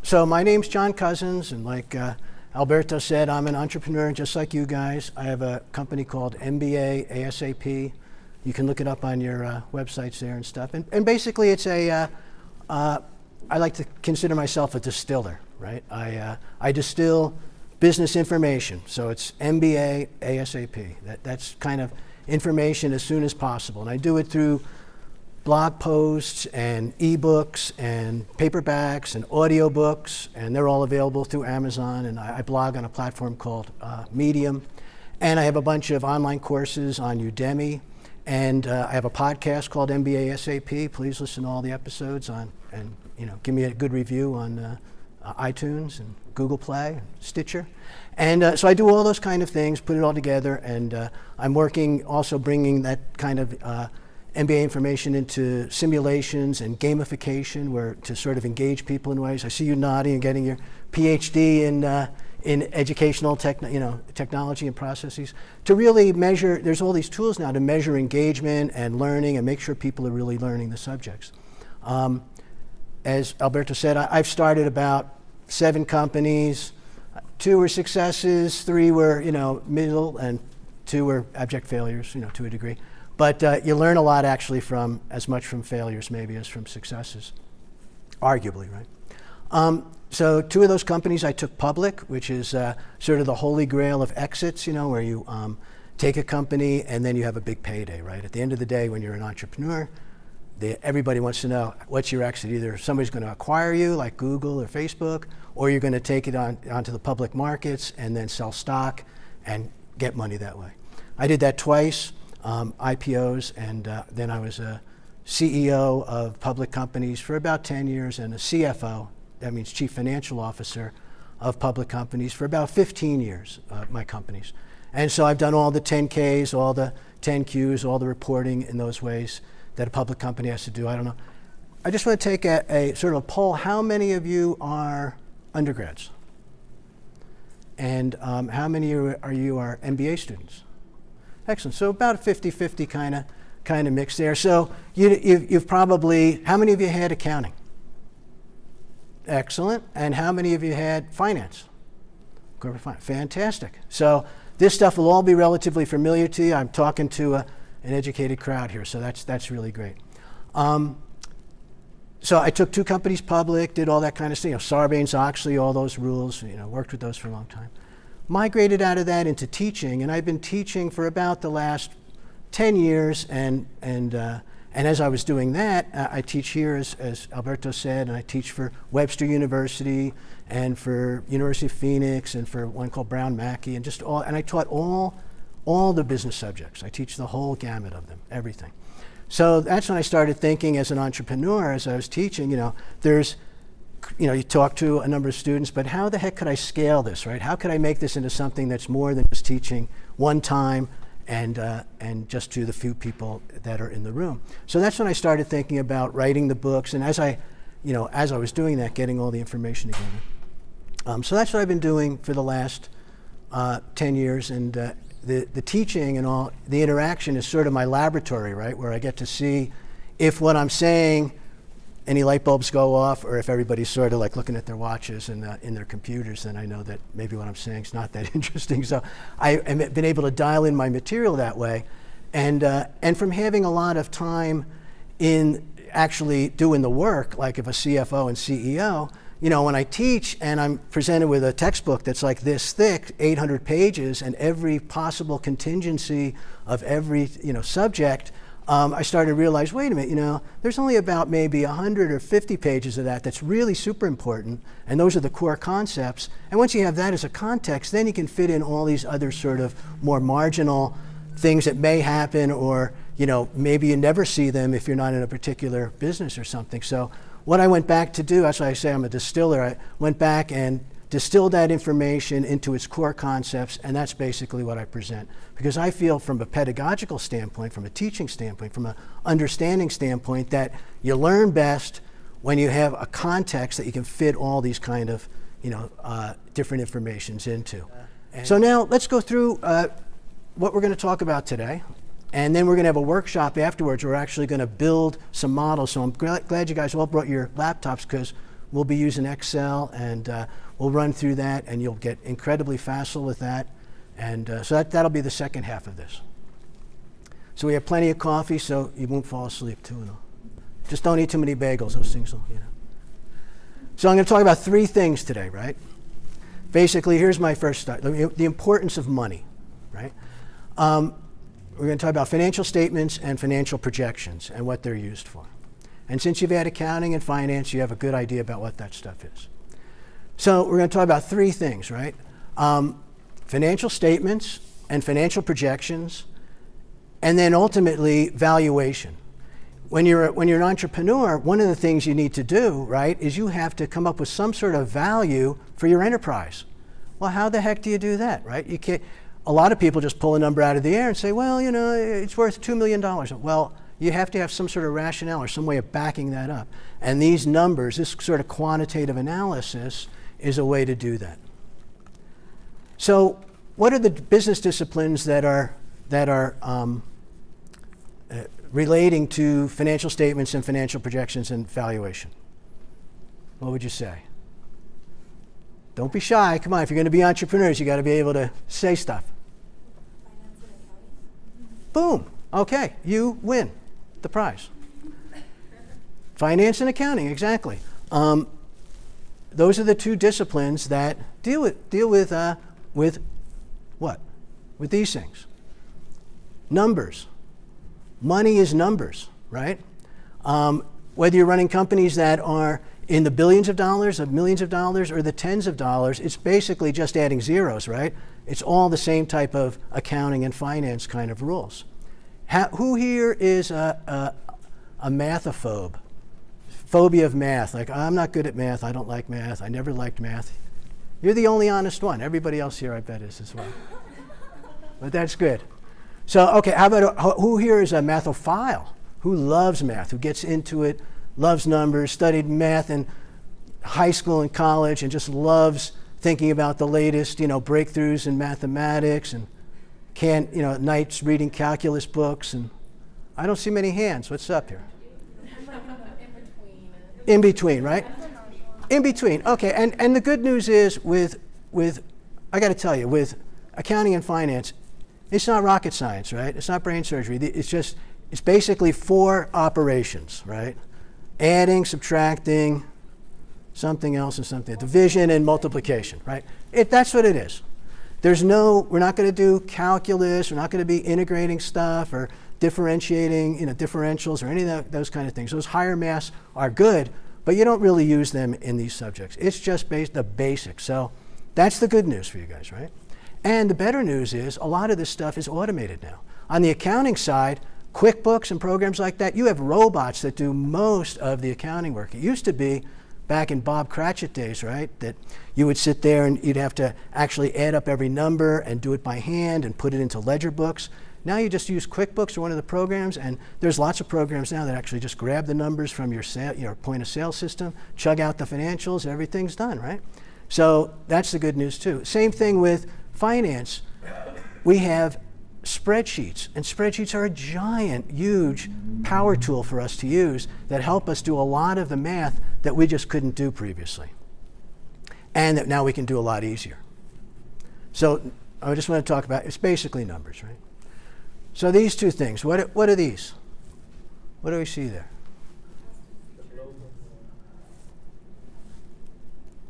So my name's John Cousins, and like Alberto said, I'm an entrepreneur just like you guys. I have a company called MBA ASAP. You can look it up on your websites there and stuff. And basically it's I like to consider myself a distiller, right? I distill business information, so it's MBA ASAP. That's kind of information as soon as possible. And I do it through blog posts and ebooks and paperbacks and audiobooks, and they're all available through Amazon. And I blog on a platform called Medium. And I have a bunch of online courses on Udemy. And I have a podcast called MBA SAP. Please listen to all the episodes and give me a good review on iTunes and Google Play, and Stitcher. And so I do all those kind of things, put it all together, and I'm working also bringing that kind of MBA information into simulations and gamification, where to sort of engage people in ways. I see you nodding and getting your PhD in educational technology and processes to really measure. There's all these tools now to measure engagement and learning and make sure people are really learning the subjects. As Alberto said, I've started about 7 companies. 2 were successes, 3 were middle, and 2 were abject failures, to a degree. But you learn a lot actually from as much from failures maybe as from successes, arguably, right? So 2 of those companies I took public, which is sort of the holy grail of exits, where you take a company and then you have a big payday, right? At the end of the day, when you're an entrepreneur, everybody wants to know what's your exit. Either somebody's going to acquire you, like Google or Facebook, or you're going to take it onto the public markets and then sell stock and get money that way. I did that twice. IPOs, and then I was a CEO of public companies for about 10 years and a CFO, that means Chief Financial Officer of public companies, for about 15 years, my companies. And so I've done all the 10Ks, all the 10Qs, all the reporting in those ways that a public company has to do. I don't know. I just want to take a sort of a poll. How many of you are undergrads? And how many are MBA students? Excellent. So about a 50-50 kind of mix there. So you've probably, how many of you had accounting? Excellent. And how many of you had finance? Corporate finance. Fantastic. So this stuff will all be relatively familiar to you. I'm talking to an educated crowd here, so that's really great. So I took 2 companies public, did all that kind of stuff, Sarbanes-Oxley, all those rules, worked with those for a long time. Migrated out of that into teaching, and I've been teaching for about the last 10 years, and as I was doing that, I teach here, as Alberto said, and I teach for Webster University and for University of Phoenix and for one called Brown Mackey, and I taught all the business subjects. I teach the whole gamut of them, everything. So that's when I started thinking as an entrepreneur, as I was teaching, you talk to a number of students, but how the heck could I scale this, right? How could I make this into something that's more than just teaching one time and just to the few people that are in the room? So that's when I started thinking about writing the books, and as I was doing that, getting all the information together. So that's what I've been doing for the last 10 years, and the teaching and all, the interaction is sort of my laboratory, right? Where I get to see if what I'm saying, any light bulbs go off, or if everybody's sort of like looking at their watches and in their computers, then I know that maybe what I'm saying is not that interesting. So I've been able to dial in my material that way. And from having a lot of time in actually doing the work, like of a CFO and CEO, when I teach and I'm presented with a textbook that's like this thick, 800 pages, and every possible contingency of every subject, I started to realize, wait a minute, there's only about maybe 100 or 50 pages of that's really super important, and those are the core concepts. And once you have that as a context, then you can fit in all these other sort of more marginal things that may happen, or maybe you never see them if you're not in a particular business or something. So what I went back to do, that's why I say I'm a distiller, I went back and distilled that information into its core concepts, and that's basically what I present. Because I feel from a pedagogical standpoint, from a teaching standpoint, from an understanding standpoint, that you learn best when you have a context that you can fit all these kind of different informations into. So now let's go through what we're going to talk about today. And then we're going to have a workshop afterwards. We're actually going to build some models. So I'm glad you guys all brought your laptops, because we'll be using Excel, and we'll run through that, and you'll get incredibly facile with that. And so that'll be the second half of this. So we have plenty of coffee, so you won't fall asleep too. And all. Just don't eat too many bagels. Those things will, So I'm going to talk about three things today, right? Basically, here's my first start. The importance of money, right? We're going to talk about financial statements and financial projections and what they're used for. And since you've had accounting and finance, you have a good idea about what that stuff is. So we're going to talk about three things, right? Financial statements and financial projections, and then ultimately valuation. When you're an entrepreneur, one of the things you need to do, right, is you have to come up with some sort of value for your enterprise. Well, how the heck do you do that, right? You can't. A lot of people just pull a number out of the air and say, well, it's worth $2 million. Well, you have to have some sort of rationale or some way of backing that up. And these numbers, this sort of quantitative analysis, is a way to do that. So what are the business disciplines that are relating to financial statements and financial projections and valuation? What would you say? Don't be shy. Come on, if you're going to be entrepreneurs, you got to be able to say stuff. Finance and accounting. Boom. Okay, you win the prize. Finance and accounting, exactly. Those are the two disciplines that deal with what? With these things. Numbers. Money is numbers, right? Whether you're running companies that are in the billions of dollars, of millions of dollars, or the tens of dollars, it's basically just adding zeros, right? It's all the same type of accounting and finance kind of rules. Who here is a mathophobe? Phobia of math, like I'm not good at math, I don't like math, I never liked math. You're the only honest one. Everybody else here, I bet, is as well. But that's good. So, okay, how about who here is a mathophile? Who loves math, who gets into it, loves numbers, studied math in high school and college, and just loves thinking about the latest, breakthroughs in mathematics, and nights reading calculus books. And I don't see many hands. What's up here? In between, right? In between. Okay, and the good news is with I got to tell you, with accounting and finance, it's not rocket science, right? It's not brain surgery. It's basically 4 operations, right? Adding, subtracting, something else and something, division and multiplication, right? That's what it is. We're not going to do calculus, we're not going to be integrating stuff or differentiating, differentials or any of those kind of things. Those higher maths are good, but you don't really use them in these subjects. It's just the basics. So that's the good news for you guys, right? And the better news is a lot of this stuff is automated now. On the accounting side, QuickBooks and programs like that, you have robots that do most of the accounting work. It used to be back in Bob Cratchit days, right, that you would sit there and you'd have to actually add up every number and do it by hand and put it into ledger books. Now you just use QuickBooks or one of the programs, and there's lots of programs now that actually just grab the numbers from your point of sale system, chug out the financials, everything's done, right? So that's the good news too. Same thing with finance. We have spreadsheets, and spreadsheets are a giant, huge power tool for us to use that help us do a lot of the math that we just couldn't do previously, and that now we can do a lot easier. So I just want to talk about, it's basically numbers, right? So these two things, what are these? What do we see there?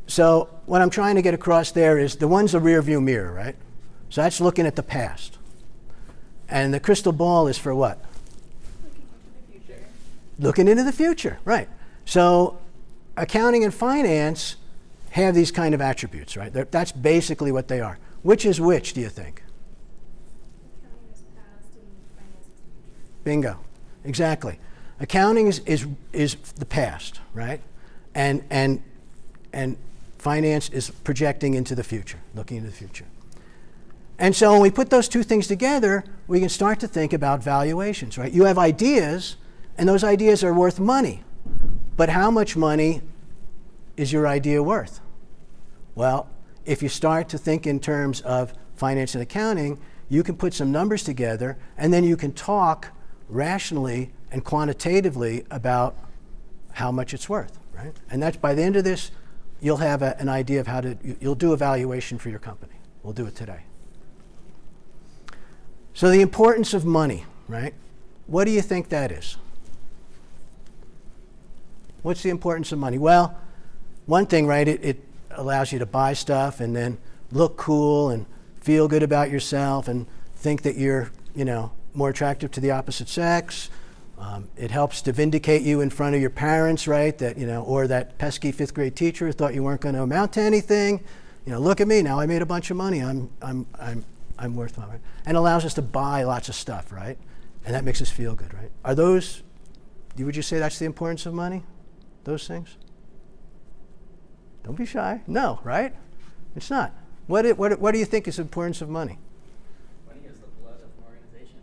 So what I'm trying to get across there is the one's a rear view mirror, right? So that's looking at the past. And the crystal ball is for what? Looking into the future. Looking into the future, right. So accounting and finance have these kind of attributes, right? That's basically what they are. Which is which, do you think? Accounting is past and finance is future. Bingo. Exactly. Accounting is the past, right? And finance is projecting into the future, looking into the future. And so when we put those two things together, we can start to think about valuations, right? You have ideas, and those ideas are worth money. But how much money is your idea worth? Well, if you start to think in terms of finance and accounting, you can put some numbers together, and then you can talk rationally and quantitatively about how much it's worth, right? And that's, by the end of this, you'll have an idea of how to, you'll do a valuation for your company. We'll do it today. So the importance of money, right? What do you think that is? What's the importance of money? Well, one thing, right, it allows you to buy stuff and then look cool and feel good about yourself and think that you're, more attractive to the opposite sex. It helps to vindicate you in front of your parents, right? That, or that pesky 5th grade teacher who thought you weren't going to amount to anything. Look at me, now I made a bunch of money. I'm worth money. And allows us to buy lots of stuff, right? And that makes us feel good, right? Are those, would you say that's the importance of money? Those things? Don't be shy. No, right? It's not. What do you think is the importance of money? Money is the blood of an organization.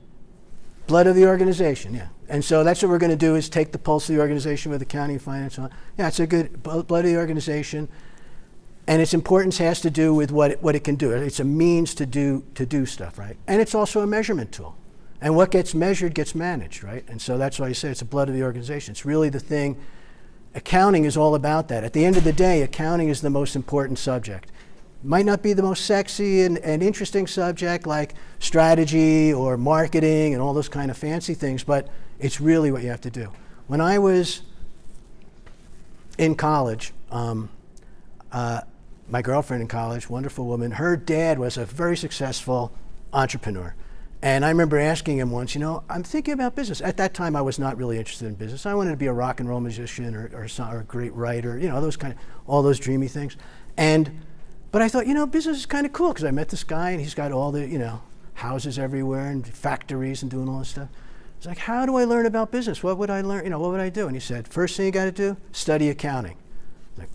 Blood of the organization, yeah. And so that's what we're going to do, is take the pulse of the organization with accounting, finance. Yeah, it's a good blood of the organization. And its importance has to do with what it can do. It's a means to do stuff, right? And it's also a measurement tool. And what gets measured gets managed, right? And so that's why I say it's the blood of the organization. It's really the thing. Accounting is all about that. At the end of the day, accounting is the most important subject. Might not be the most sexy and interesting subject like strategy or marketing and all those kind of fancy things, but it's really what you have to do. When I was in college, my girlfriend in college, wonderful woman, her dad was a very successful entrepreneur. And I remember asking him once, I'm thinking about business. At that time, I was not really interested in business. I wanted to be a rock and roll musician or a great writer, those kind of, all those dreamy things. But I thought, business is kind of cool, because I met this guy and he's got all the, houses everywhere and factories and doing all this stuff. It's like, how do I learn about business? What would I learn? What would I do? And he said, first thing you got to do, study accounting. I was like,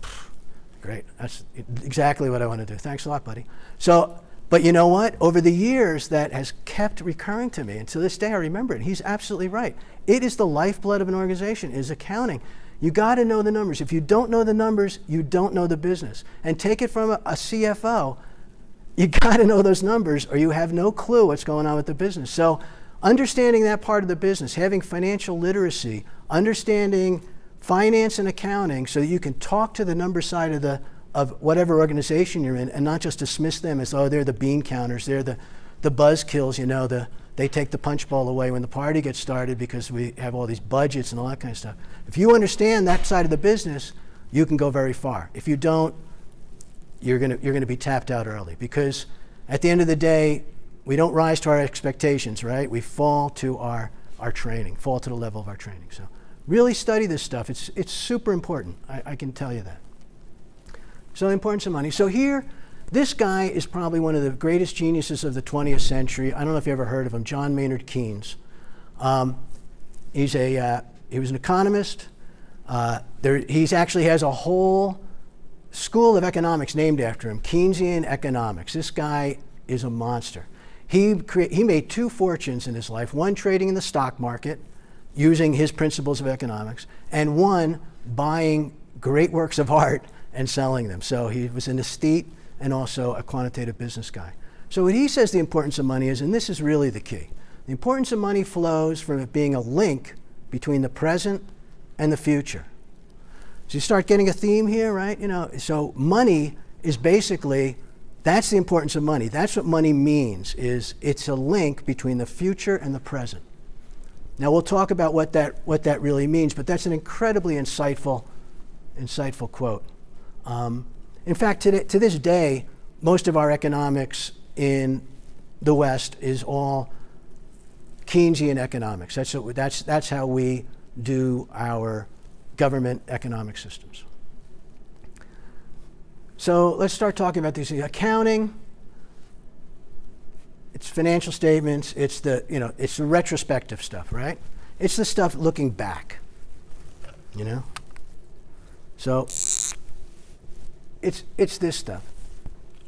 great, that's exactly what I want to do. Thanks a lot, buddy. So, but you know what? Over the years, that has kept recurring to me. And to this day, I remember it. He's absolutely right. It is the lifeblood of an organization, is accounting. You got to know the numbers. If you don't know the numbers, you don't know the business. And take it from a CFO, you got to know those numbers or you have no clue what's going on with the business. So understanding that part of the business, having financial literacy, understanding finance and accounting so that you can talk to the number side of whatever organization you're in and not just dismiss them as, they're the bean counters, they're the buzzkills, they take the punch bowl away when the party gets started because we have all these budgets and all that kind of stuff. If you understand that side of the business, you can go very far. If you don't, you're gonna be tapped out early, because at the end of the day, we don't rise to our expectations, right? We fall to our training, fall to the level of our training. So really study this stuff. It's super important. I can tell you that. So the importance of money. So here, this guy is probably one of the greatest geniuses of the 20th century. I don't know if you ever heard of him, John Maynard Keynes. He was an economist. He actually has a whole school of economics named after him, Keynesian economics. This guy is a monster. He made 2 fortunes in his life, one trading in the stock market using his principles of economics, and one buying great works of art and selling them. So he was an aesthete and also a quantitative business guy. So what he says the importance of money is, and this is really the key, the importance of money flows from it being a link between the present and the future. So you start getting a theme here, right? So money is basically, that's the importance of money. That's what money means, is it's a link between the future and the present. Now we'll talk about what that really means, but that's an incredibly insightful quote. In fact, to this day, most of our economics in the West is all Keynesian economics. That's how we do our government economic systems. So let's start talking about these things. Accounting, it's financial statements, it's the retrospective stuff, right? It's the stuff looking back, So it's this stuff.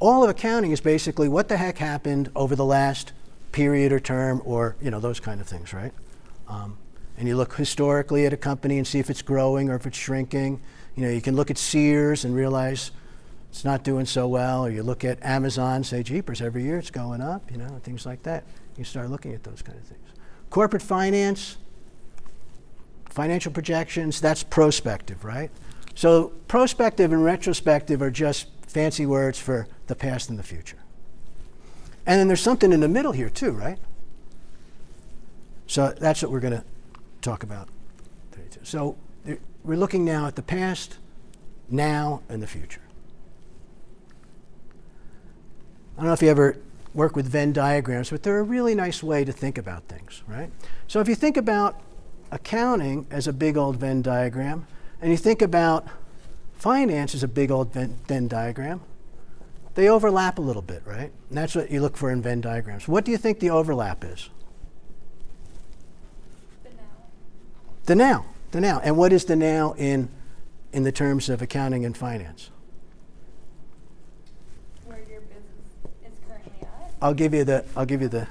All of accounting is basically what the heck happened over the last period or term, or those kind of things, right? And you look historically at a company and see if it's growing or if it's shrinking. You can look at Sears and realize it's not doing so well, or you look at Amazon, say, jeepers, every year it's going up, and things like that. You start looking at those kind of things. Corporate finance, financial projections, that's prospective, right? So prospective and retrospective are just fancy words for the past and the future. And then there's something in the middle here too, right? So that's what we're going to talk about today too. So we're looking now at the past, now, and the future. I don't know if you ever work with Venn diagrams, but they're a really nice way to think about things, right? So if you think about accounting as a big old Venn diagram, and you think about finance as a big old Venn diagram, they overlap a little bit, right? And that's what you look for in Venn diagrams. What do you think the overlap is? The now. The now. And what is the now in the terms of accounting and finance? Where your business is currently at. I'll give you the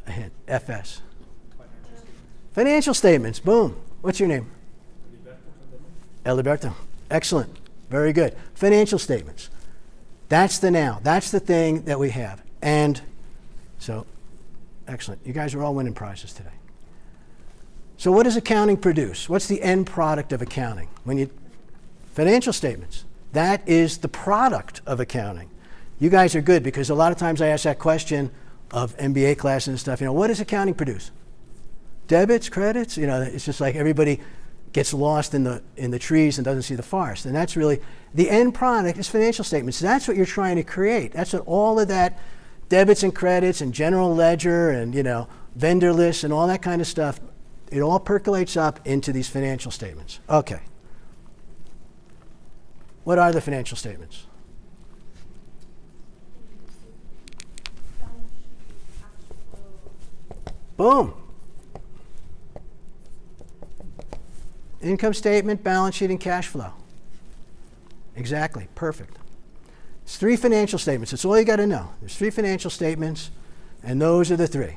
a hint. FS. Financial statements. Boom. What's your name? Eliberto. Excellent. Very good. Financial statements. That's the now. That's the thing that we have. And so, excellent. You guys are all winning prizes today. So what does accounting produce? What's the end product of accounting? Financial statements. That is the product of accounting. You guys are good because a lot of times I ask that question of MBA classes and stuff. What does accounting produce? Debits, credits? It's just like everybody gets lost in the trees and doesn't see the forest. And that's really the end product is financial statements. That's what you're trying to create. That's what all of that debits and credits and general ledger and vendor lists and all that kind of stuff. It all percolates up into these financial statements. Okay. What are the financial statements? Boom. Income statement, balance sheet, and cash flow. Exactly. Perfect. It's 3 financial statements. That's all you got to know. There's 3 financial statements, and those are the 3.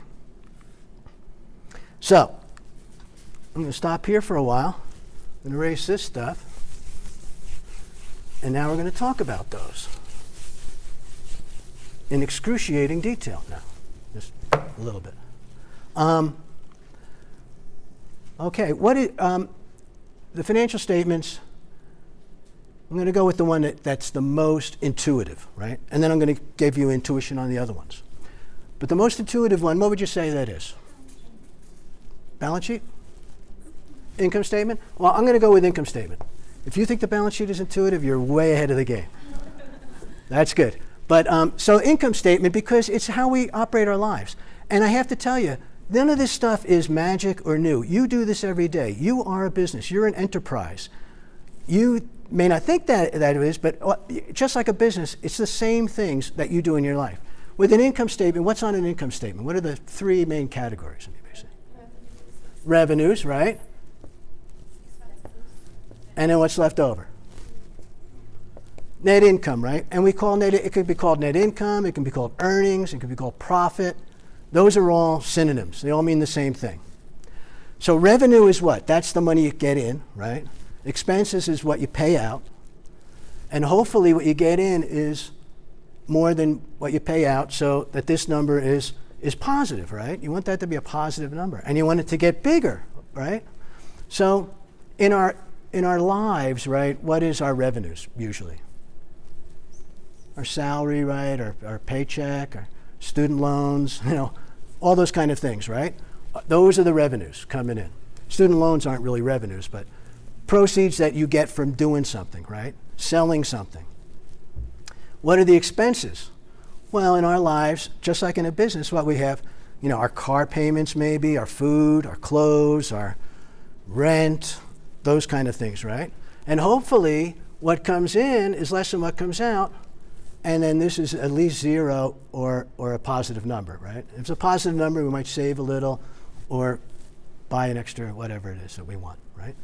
So, I'm going to stop here for a while and erase this stuff. And now we're going to talk about those in excruciating detail now, just a little bit. Okay, the financial statements, I'm going to go with the one that's the most intuitive, right? And then I'm going to give you intuition on the other ones. But the most intuitive one, what would you say that is? Balance sheet? Income statement? Well, I'm going to go with income statement. If you think the balance sheet is intuitive, you're way ahead of the game. That's good. But so income statement, because it's how we operate our lives. And I have to tell you, none of this stuff is magic or new. You do this every day. You are a business. You're an enterprise. You may not think that it is, but just like a business, it's the same things that you do in your life. With an income statement, what's on an income statement? What are the 3 main categories? Revenues, right? And then what's left over? Net income, right? And we call it could be called net income, it can be called earnings, it could be called profit. Those are all synonyms. They all mean the same thing. So revenue is what? That's the money you get in, right? Expenses is what you pay out. And hopefully what you get in is more than what you pay out so that this number is positive, right? You want that to be a positive number. And you want it to get bigger, right? So in our lives, right, what is our revenues usually? Our salary, right, our paycheck, our student loans, all those kind of things, right? Those are the revenues coming in. Student loans aren't really revenues, but proceeds that you get from doing something, right? Selling something. What are the expenses? Well, in our lives, just like in a business, what we have, our car payments maybe, our food, our clothes, our rent, those kind of things, right? And hopefully what comes in is less than what comes out, and then this is at least 0 or a positive number, right? If it's a positive number, we might save a little or buy an extra whatever it is that we want, right?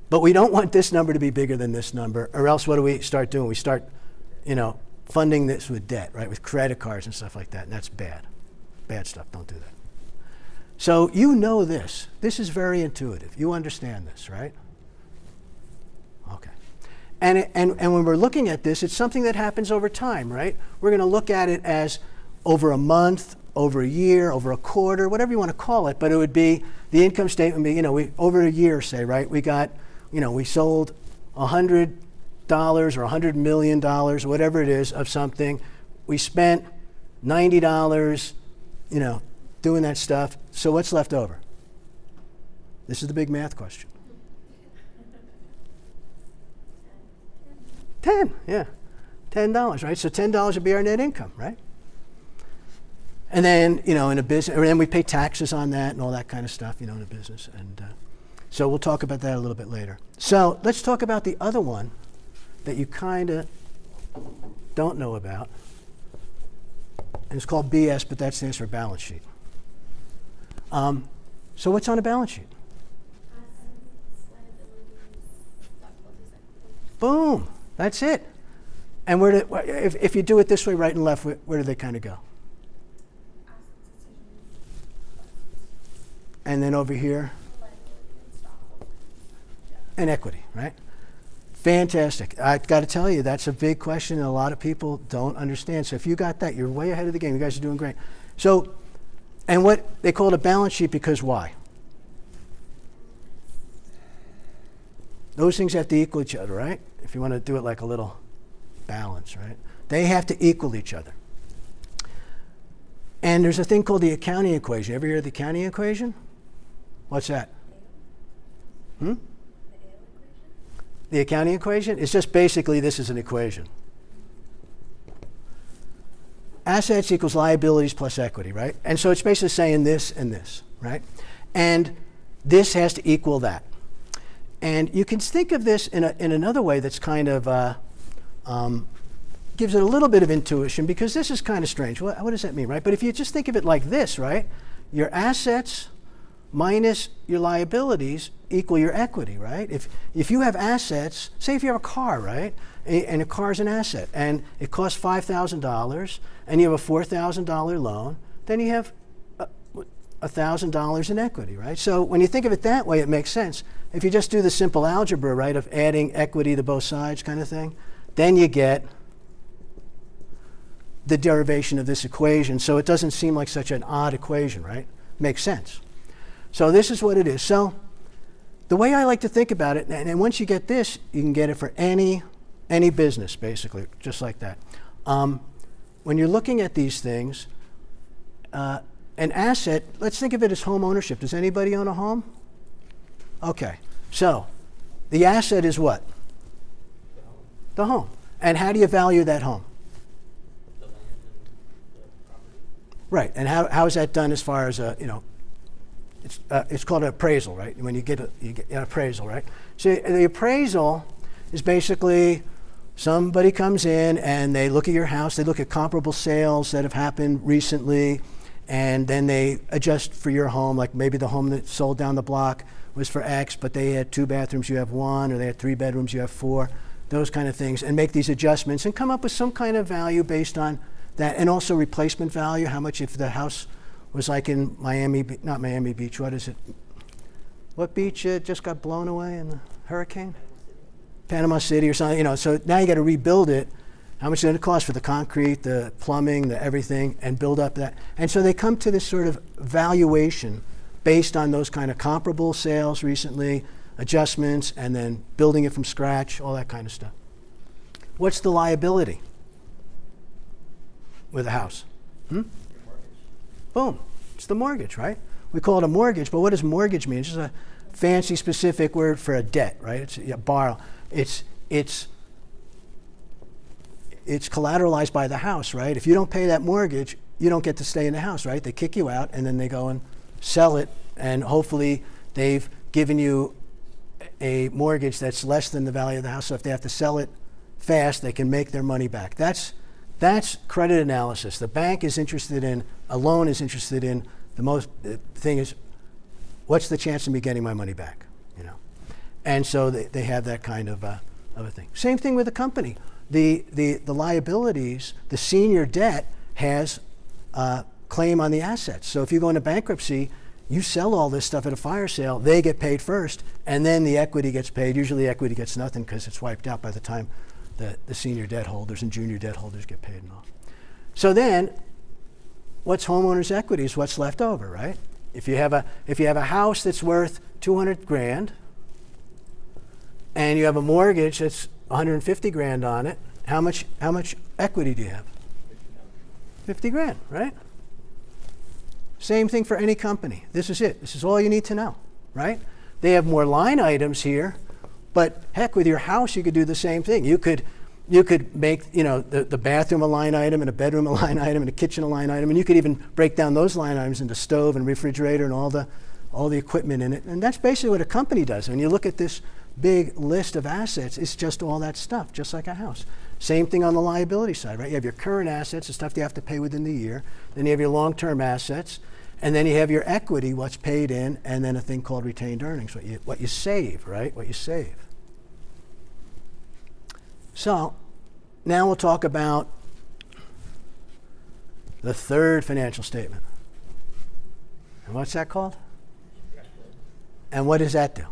But we don't want this number to be bigger than this number, or else what do we start doing? We start, funding this with debt, right? With credit cards and stuff like that, and that's bad. Bad stuff, don't do that. So this is very intuitive. You understand this, right? Okay. And when we're looking at this, it's something that happens over time, right? We're going to look at it as over a month, over a year, over a quarter, whatever you want to call it, but it would be, the income statement would be, we, over a year, say, right? We got, we sold $100 or $100 million, whatever it is, of something. We spent $90, doing that stuff. So what's left over? This is the big math question. 10, yeah. $10, right? So $10 would be our net income, right? And then, in a business, and then we pay taxes on that and all that kind of stuff, in a business. And so we'll talk about that a little bit later. So let's talk about the other one that you kind of don't know about. And it's called BS, but that stands for balance sheet. So what's on a balance sheet? Boom. That's it. And if you do it this way, right and left, where do they kind of go? And then over here, and equity, right? Fantastic. I've got to tell you, that's a big question and a lot of people don't understand. So if you got that, you're way ahead of the game. You guys are doing great. So, and what they call it a balance sheet, because why? Those things have to equal each other, right? If you want to do it like a little balance, right? They have to equal each other. And there's a thing called the accounting equation. Ever hear of the accounting equation? What's that? The accounting equation? It's just basically, this is an equation. Assets equals liabilities plus equity, right? And so it's basically saying this and this, right? And this has to equal that. And you can think of this in another way that's kind of gives it a little bit of intuition, because this is kind of strange. What does that mean, right? But if you just think of it like this, right? Your assets minus your liabilities equal your equity, right? If you have assets, say if you have a car, right? And a car is an asset, and it costs $5,000, and you have a $4,000 loan, then you have $1,000 in equity, right? So when you think of it that way, it makes sense. If you just do the simple algebra, right, of adding equity to both sides kind of thing, then you get the derivation of this equation. So it doesn't seem like such an odd equation, right? Makes sense. So this is what it is. So the way I like to think about it, and once you get this, you can get it for any business, basically, just like that. When you're looking at these things, an asset, let's think of it as home ownership. Does anybody own a home? Okay. So the asset is what? The home. And how do you value that home? The land and the property. Right. And how is that done as far as it's called an appraisal, right? When you get an appraisal, right? So the appraisal is basically somebody comes in and they look at your house, they look at comparable sales that have happened recently, and then they adjust for your home. Like maybe the home that sold down the block was for X, but they had 2 bathrooms, you have 1, or they had 3 bedrooms, you have 4, those kind of things, and make these adjustments and come up with some kind of value based on that, and also replacement value, how much if the house was like in not Miami Beach, what is it? What beach just got blown away in the hurricane? Panama City or something, so now you got to rebuild it. How much is it going to cost for the concrete, the plumbing, the everything, and build up that? And so they come to this sort of valuation based on those kind of comparable sales recently, adjustments, and then building it from scratch, all that kind of stuff. What's the liability with a house? Your mortgage. Boom. It's the mortgage, right? We call it a mortgage, but what does mortgage mean? It's just a fancy specific word for a debt, right? It's borrow. It's collateralized by the house, right? If you don't pay that mortgage, you don't get to stay in the house, right? They kick you out, and then they go and sell it, and hopefully they've given you a mortgage that's less than the value of the house. So if they have to sell it fast, they can make their money back. That's credit analysis. The bank is interested in, a loan is interested in, the thing is, what's the chance of me getting my money back? And so they have that kind of a thing. Same thing with a company. The liabilities, the senior debt has claim on the assets. So if you go into bankruptcy You sell all this stuff at a fire sale, they get paid first, and then the equity gets paid. Usually the equity gets nothing because it's wiped out by the time the senior debt holders and junior debt holders get paid and all. So then, what's homeowners' equity is what's left over, right? If you have a house that's worth 200 grand, and you have a mortgage that's 150 grand on it, how much equity do you have? 50 grand, right? Same thing for any company. This is it. This is all you need to know, right? They have more line items here, but heck, with your house, you could do the same thing. You could make, the bathroom a line item and a bedroom a line item and a kitchen a line item, and you could even break down those line items into stove and refrigerator and all the equipment in it. And that's basically what a company does. When you look at this big list of assets, it's just all that stuff, just like a house. Same thing on the liability side, right? You have your current assets, the stuff you have to pay within the year. Then you have your long-term assets. And then you have your equity, what's paid in, and then a thing called retained earnings, what you save, right? What you save. So now we'll talk about the third financial statement. And what's that called? And what does that do? Shows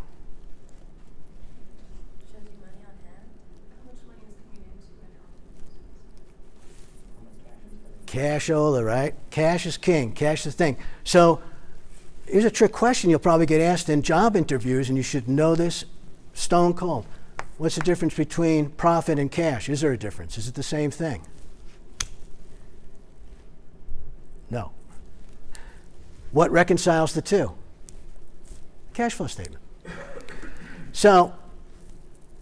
you money on hand. How much money is coming into an account? Cashola, right? Cash is king. Cash is the thing. So here's a trick question you'll probably get asked in job interviews, and you should know this stone cold. What's the difference between profit and cash? Is there a difference? Is it the same thing? No. What reconciles the two? Cash flow statement. So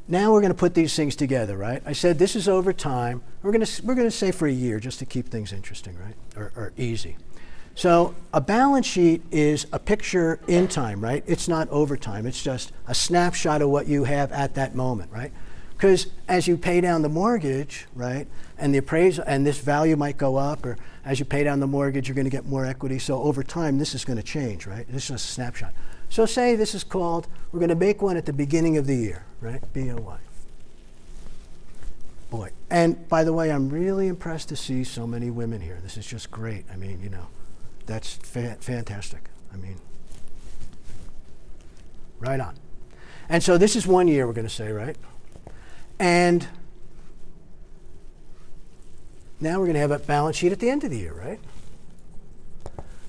now we're going to put these things together, right? I said this is over time. We're going to say for a year just to keep things interesting, right? Or easy. So a balance sheet is a picture in time, right? It's not over time. It's just a snapshot of what you have at that moment, right? Because as you pay down the mortgage, right, and the appraisal, and this value might go up, or as you pay down the mortgage, you're going to get more equity. So over time, this is going to change, right? This is just a snapshot. So say this is called, we're going to make one at the beginning of the year, right? BOY. Boy. And by the way, I'm really impressed to see so many women here. This is just great. I mean, that's fantastic. I mean, right on. And so this is 1 year, we're going to say, right? And now we're going to have a balance sheet at the end of the year, right?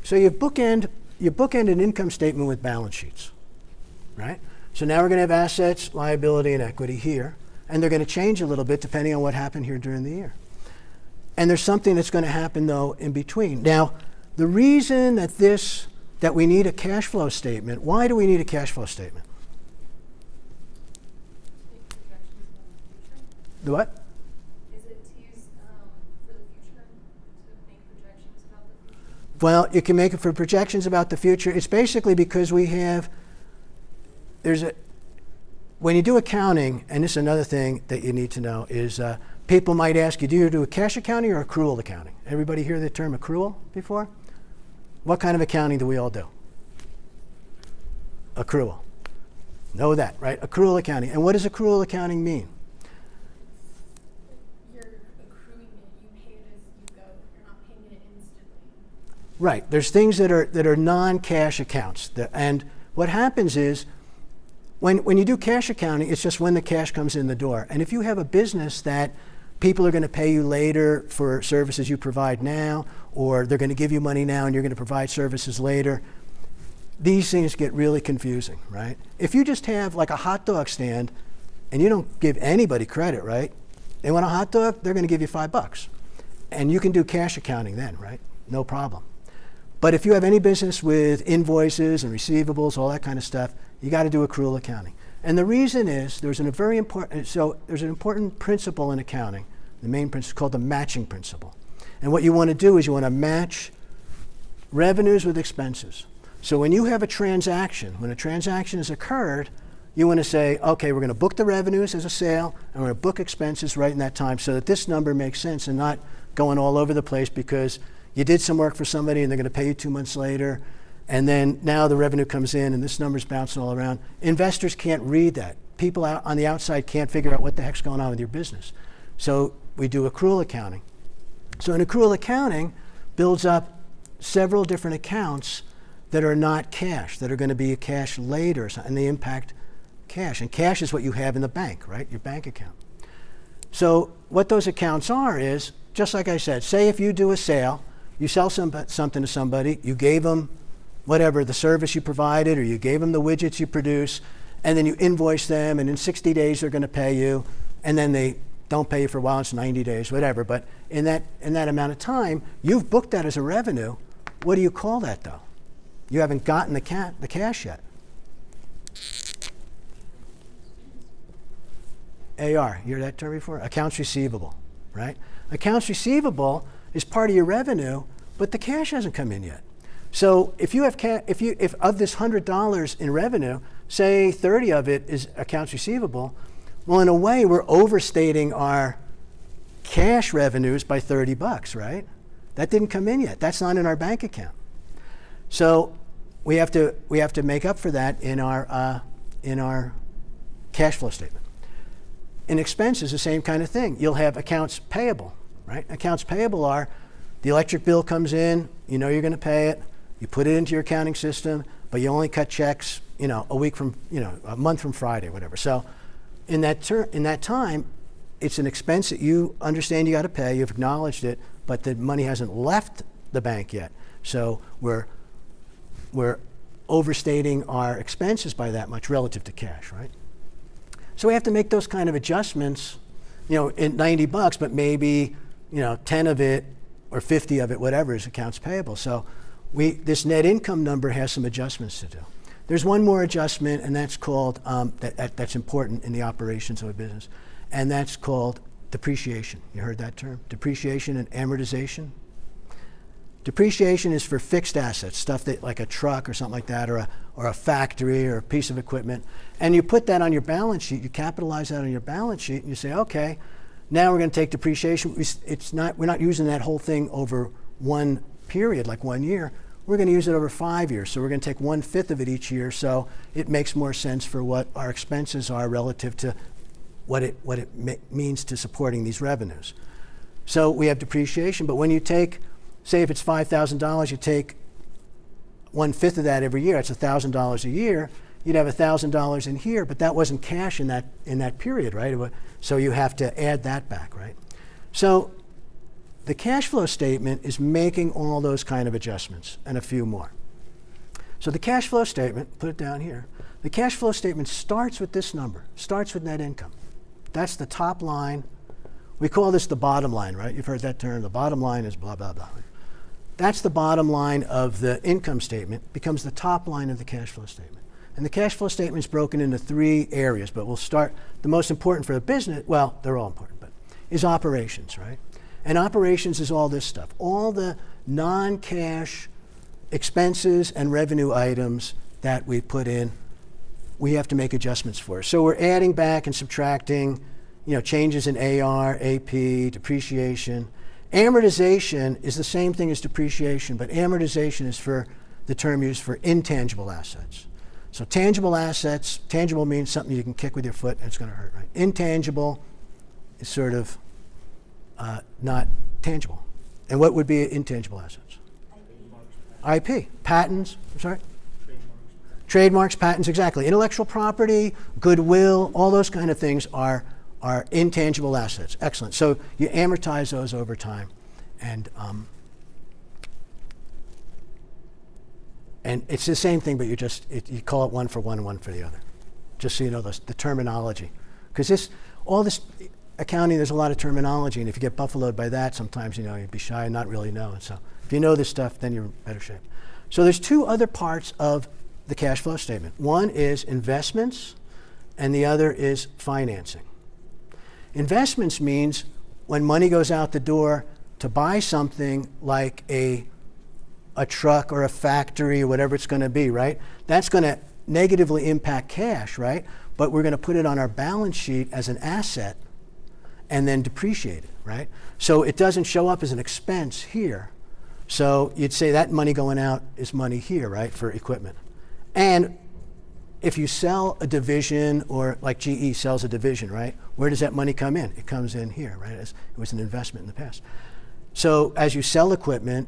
So you bookend an income statement with balance sheets, right? So now we're going to have assets, liability, and equity here. And they're going to change a little bit depending on what happened here during the year. And there's something that's going to happen, though, in between. Now, the reason that we need a cash flow statement, why do we need a cash flow statement? The what? Is it to use for the future, to make projections about the future? Well, you can make it for projections about the future. It's basically because when you do accounting, and this is another thing that you need to know, is people might ask you, do you do a cash accounting or accrual accounting? Everybody hear the term accrual before? What kind of accounting do we all do? Accrual. Know that, right? Accrual accounting. And what does accrual accounting mean? You're accruing it, you pay it as you go, you're not paying it instantly. Right. There's things that are non-cash accounts. And what happens is, when you do cash accounting, it's just when the cash comes in the door. And if you have a business that people are going to pay you later for services you provide now, or they're going to give you money now and you're going to provide services later, these things get really confusing, right? If you just have like a hot dog stand and you don't give anybody credit, right? They want a hot dog, they're going to give you $5. And you can do cash accounting then, right? No problem. But if you have any business with invoices and receivables, all that kind of stuff, you got to do accrual accounting. And the reason is there's an important principle in accounting, the main principle called the matching principle. And what you want to do is you want to match revenues with expenses. So when you have a transaction, when a transaction has occurred, you want to say, okay, we're going to book the revenues as a sale, and we're going to book expenses right in that time so that this number makes sense and not going all over the place because you did some work for somebody and they're going to pay you 2 months later, and then now the revenue comes in and this number's bouncing all around. Investors can't read that. People out on the outside can't figure out what the heck's going on with your business. So we do accrual accounting. So an accrual accounting builds up several different accounts that are not cash, that are going to be a cash later, and they impact cash. And cash is what you have in the bank, right? Your bank account. So what those accounts are is, just like I said, say if you do a sale, you sell something to somebody, you gave them whatever, the service you provided, or you gave them the widgets you produce, and then you invoice them, and in 60 days they're going to pay you, and then they don't pay you for a while, it's 90 days, whatever. But in that amount of time, you've booked that as a revenue. What do you call that, though? You haven't gotten the cash yet. AR, you heard that term before? Accounts receivable, right? Accounts receivable is part of your revenue, but the cash hasn't come in yet. So if you have if of this $100 in revenue, say 30 of it is accounts receivable, well, in a way, we're overstating our cash revenues by $30, right? That didn't come in yet. That's not in our bank account. So we have to make up for that in our cash flow statement. In expenses, the same kind of thing. You'll have accounts payable, right? Accounts payable are the electric bill comes in, you know you're going to pay it, you put it into your accounting system, but you only cut checks, a week from, a month from Friday, whatever. So in that time, it's an expense that you understand you got to pay, you've acknowledged it, but the money hasn't left the bank yet. So we're overstating our expenses by that much relative to cash, right? So we have to make those kind of adjustments, in $90, but maybe, 10 of it or 50 of it, whatever, is accounts payable. So this net income number has some adjustments to do. There's one more adjustment, and that's called, that's important in the operations of a business, and that's called depreciation. You heard that term? Depreciation and amortization. Depreciation is for fixed assets, stuff that like a truck or something like that, or a factory or a piece of equipment. And you put that on your balance sheet, you capitalize that on your balance sheet, and you say, okay, now we're going to take depreciation. We're not using that whole thing over one period, like 1 year. We're going to use it over 5 years. So we're going to take 1/5 of it each year. So it makes more sense for what our expenses are relative to what it means to supporting these revenues. So we have depreciation, but when you take, say if it's $5,000, you take 1/5 of that every year, that's $1,000 a year, you'd have $1,000 in here, but that wasn't cash in that period, right? So you have to add that back, right? So the cash flow statement is making all those kind of adjustments and a few more. So the cash flow statement, put it down here, the cash flow statement starts with this number, starts with net income. That's the top line. We call this the bottom line, right? You've heard that term. The bottom line is blah, blah, blah. That's the bottom line of the income statement, becomes the top line of the cash flow statement. And the cash flow statement is broken into 3 areas, but we'll start, the most important for the business, well, they're all important, but is operations, right? And operations is all this stuff. All the non-cash expenses and revenue items that we put in, we have to make adjustments for. So we're adding back and subtracting, changes in AR, AP, depreciation. Amortization is the same thing as depreciation, but amortization is for the term used for intangible assets. So tangible assets, tangible means something you can kick with your foot and it's going to hurt, right? Intangible is sort of not tangible. And what would be intangible assets? IP. Patents, I'm sorry? Trademarks, patents, exactly. Intellectual property, goodwill, all those kind of things are intangible assets. Excellent. So you amortize those over time. And it's the same thing, but you call it one for one and one for the other. Just so you know the terminology. Because all this accounting, there's a lot of terminology, and if you get buffaloed by that, sometimes you'd be shy and not really know. And so if you know this stuff, then you're in better shape. So there's 2 other parts of the cash flow statement. One is investments, and the other is financing. Investments means when money goes out the door to buy something like a truck or a factory or whatever it's going to be, right? That's going to negatively impact cash, right? But we're going to put it on our balance sheet as an asset and then depreciate it, right? So it doesn't show up as an expense here. So you'd say that money going out is money here, right, for equipment. And if you sell a division, or like GE sells a division, right, where does that money come in? It comes in here, right? It was an investment in the past. So as you sell equipment,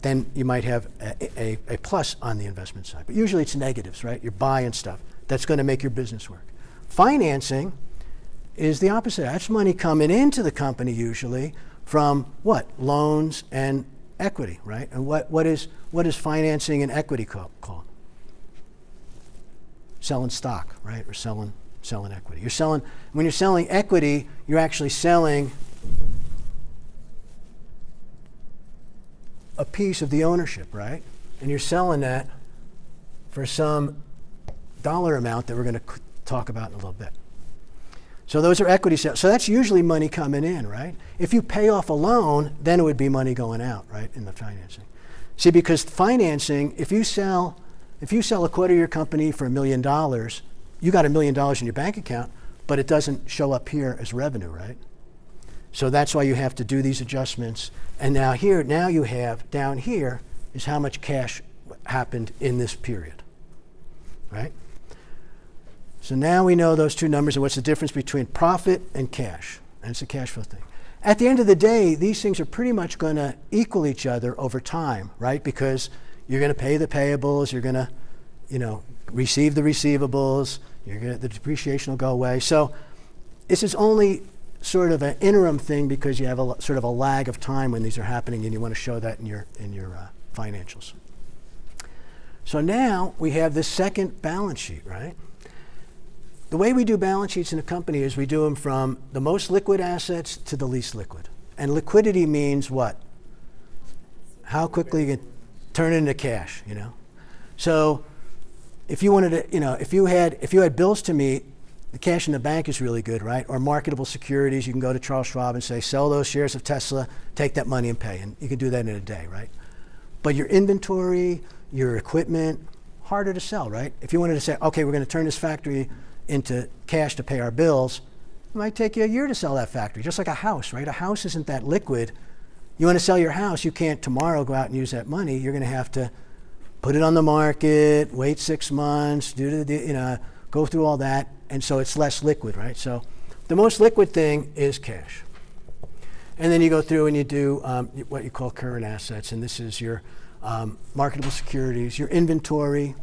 then you might have a plus on the investment side. But usually it's negatives, right? You're buying stuff. That's going to make your business work. Financing is the opposite. That's money coming into the company usually from what? Loans and equity, right? And what is financing and equity called? Selling stock, right? Or selling equity. When you're selling equity, you're actually selling a piece of the ownership, right? And you're selling that for some dollar amount that we're going to talk about in a little bit. So those are equity sales. So that's usually money coming in, right? If you pay off a loan, then it would be money going out, right, in the financing. See, because financing, if you sell a quarter of your company for $1 million, you got $1 million in your bank account, but it doesn't show up here as revenue, right? So that's why you have to do these adjustments. And now you have down here is how much cash happened in this period, right? So now we know those two numbers and what's the difference between profit and cash. And it's a cash flow thing. At the end of the day, these things are pretty much going to equal each other over time, right? Because you're going to pay the payables, you're going to, receive the receivables, the depreciation will go away. So this is only sort of an interim thing because you have sort of a lag of time when these are happening, and you want to show that in your financials. So now we have this second balance sheet, right? The way we do balance sheets in a company is we do them from the most liquid assets to the least liquid. And liquidity means what? How quickly you can turn it into cash, So if you wanted to, if you had bills to meet, the cash in the bank is really good, right? Or marketable securities, you can go to Charles Schwab and say, sell those shares of Tesla, take that money and pay. And you can do that in a day, right? But your inventory, your equipment, harder to sell, right? If you wanted to say, okay, we're going to turn this factory into cash to pay our bills, it might take you a year to sell that factory, just like a house, right? A house isn't that liquid. You want to sell your house, you can't tomorrow go out and use that money. You're going to have to put it on the market, wait 6 months, go through all that, and so it's less liquid, right? So the most liquid thing is cash. And then you go through and you do what you call current assets, and this is your marketable securities, your inventory,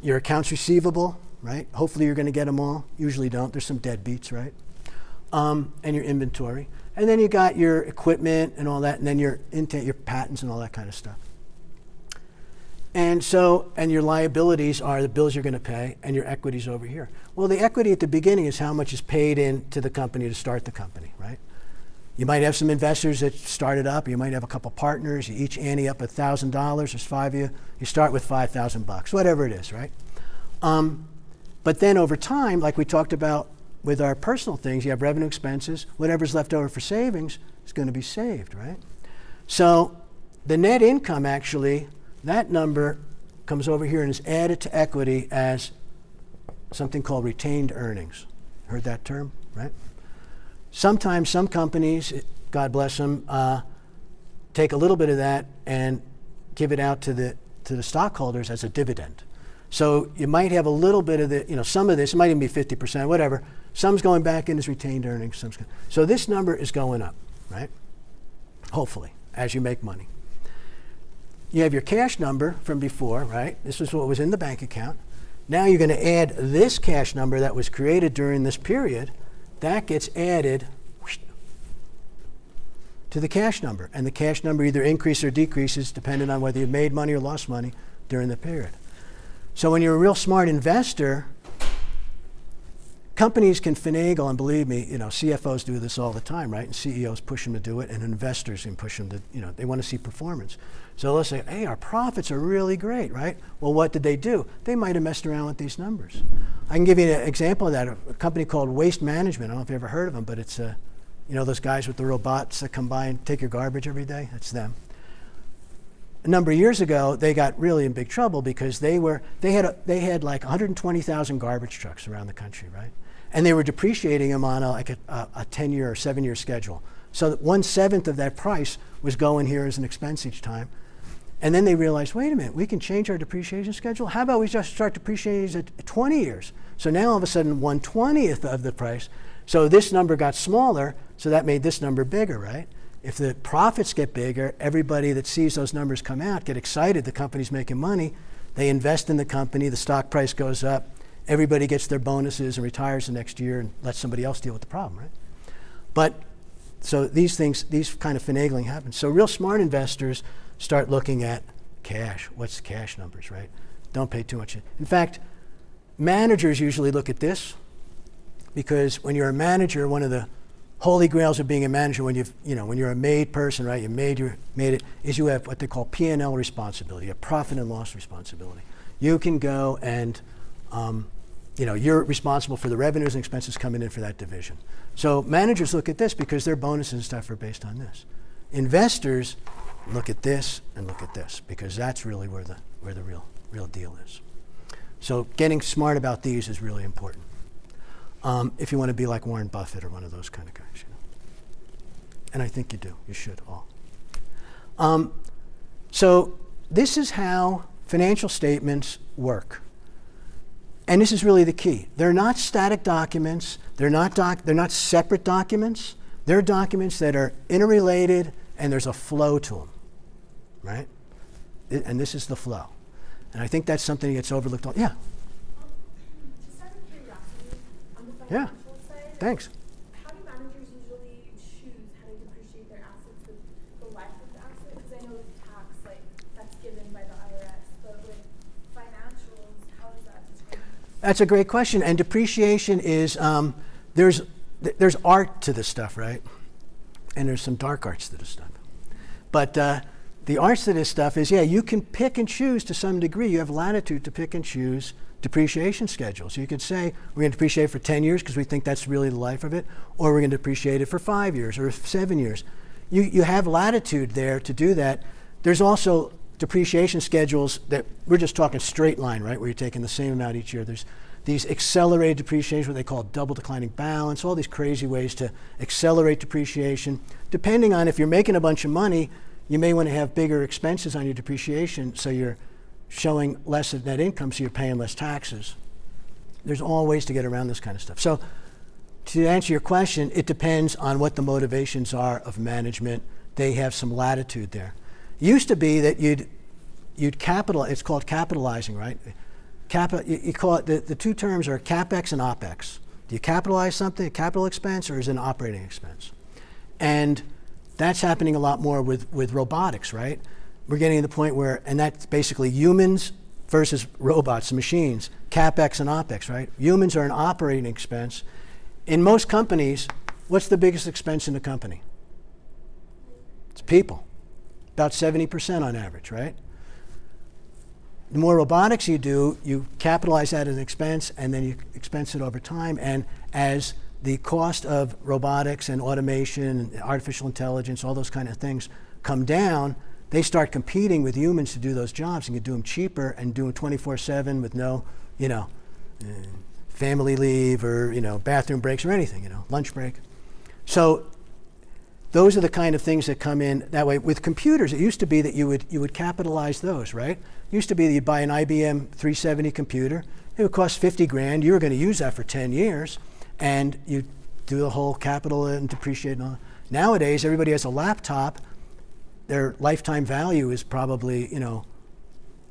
your accounts receivable, right? Hopefully you're going to get them all. Usually don't. There's some deadbeats, right? And your inventory. And then you got your equipment and all that, and then your patents and all that kind of stuff. And your liabilities are the bills you're going to pay, and your equity's over here. Well, the equity at the beginning is how much is paid into the company to start the company, right? You might have some investors that start it up. You might have a couple partners. You each ante up $1,000. There's 5 of you. You start with $5,000, whatever it is, right? But then over time, like we talked about with our personal things, you have revenue expenses. Whatever's left over for savings is going to be saved, right? So the net income actually, that number comes over here and is added to equity as something called retained earnings. Heard that term, right? Sometimes some companies, God bless them, take a little bit of that and give it out to the stockholders as a dividend. So you might have a little bit of some of this, it might even be 50%, whatever. Some's going back in as retained earnings. So this number is going up, right? Hopefully, as you make money. You have your cash number from before, right? This is what was in the bank account. Now you're going to add this cash number that was created during this period. That gets added to the cash number. And the cash number either increases or decreases depending on whether you made money or lost money during the period. So when you're a real smart investor, companies can finagle, and believe me, CFOs do this all the time, right? And CEOs push them to do it, and investors can push them to, they want to see performance. So they'll say, hey, our profits are really great, right? Well, what did they do? They might have messed around with these numbers. I can give you an example of that. A company called Waste Management. I don't know if you've ever heard of them, but it's, those guys with the robots that come by and take your garbage every day? That's them. A number of years ago, they got really in big trouble because they had like 120,000 garbage trucks around the country, right? And they were depreciating them on a 10-year or 7-year schedule. So that 1/7 of that price was going here as an expense each time. And then they realized, wait a minute, we can change our depreciation schedule. How about we just start depreciating these at 20 years? So now all of a sudden 1/20th of the price. So this number got smaller, so that made this number bigger, right? If the profits get bigger, everybody that sees those numbers come out get excited. The company's making money. They invest in the company. The stock price goes up. Everybody gets their bonuses and retires the next year and lets somebody else deal with the problem, right? But so these things, these kind of finagling happens. So real smart investors start looking at cash. What's the cash numbers, right? Don't pay too much. In fact, managers usually look at this because when you're a manager, one of the holy grails of being a manager, when when you're a made person, right? You made it, is you have what they call P&L responsibility, a profit and loss responsibility. You can go and you're responsible for the revenues and expenses coming in for that division. So managers look at this because their bonuses and stuff are based on this. Investors look at this and look at this because that's really where the real deal is. So getting smart about these is really important. If you want to be like Warren Buffett or one of those kind of guys, And I think you do. You should all. So this is how financial statements work. And this is really the key. They're not static documents. They're not separate documents. They're documents that are interrelated and there's a flow to them, right? And this is the flow. And I think that's something that gets overlooked. Yeah. Just out of curiosity, on the Yeah. financial side, Thanks. how do managers usually choose how to depreciate their assets with the life of the asset? Because I know with tax, that's given by the IRS, but with financials, how is that determined? That's a great question. And depreciation is, there's art to this stuff, right? And there's some dark arts to this stuff. But the arts to this stuff is, you can pick and choose to some degree. You have latitude to pick and choose depreciation schedules. You could say, we're going to depreciate for 10 years because we think that's really the life of it, or we're going to depreciate it for 5 years or 7 years. You have latitude there to do that. There's also depreciation schedules that we're just talking straight line, right, where you're taking the same amount each year. There's these accelerated depreciation, what they call double declining balance, all these crazy ways to accelerate depreciation. Depending on if you're making a bunch of money, you may want to have bigger expenses on your depreciation, so you're showing less of net income, so you're paying less taxes. There's all ways to get around this kind of stuff. So to answer your question, it depends on what the motivations are of management. They have some latitude there. It used to be that you'd capitalize, it's called capitalizing, right? You call it, the two terms are CapEx and OpEx. Do you capitalize something, a capital expense, or is it an operating expense? And that's happening a lot more with robotics, right? We're getting to the point where, and that's basically humans versus robots, machines, CapEx and OpEx, right? Humans are an operating expense. In most companies, what's the biggest expense in the company? It's people, about 70% on average, right? The more robotics you do, you capitalize that as an expense and then you expense it over time. And as the cost of robotics and automation and artificial intelligence, all those kind of things come down, they start competing with humans to do those jobs and you do them cheaper and do them 24/7 with no, family leave or, bathroom breaks or anything, lunch break. So those are the kind of things that come in that way. With computers, it used to be that you would capitalize those, right? It used to be that you'd buy an IBM 370 computer. It would cost 50 grand. You were going to use that for 10 years. And you do the whole capital and depreciate and all that. Nowadays, everybody has a laptop. Their lifetime value is probably,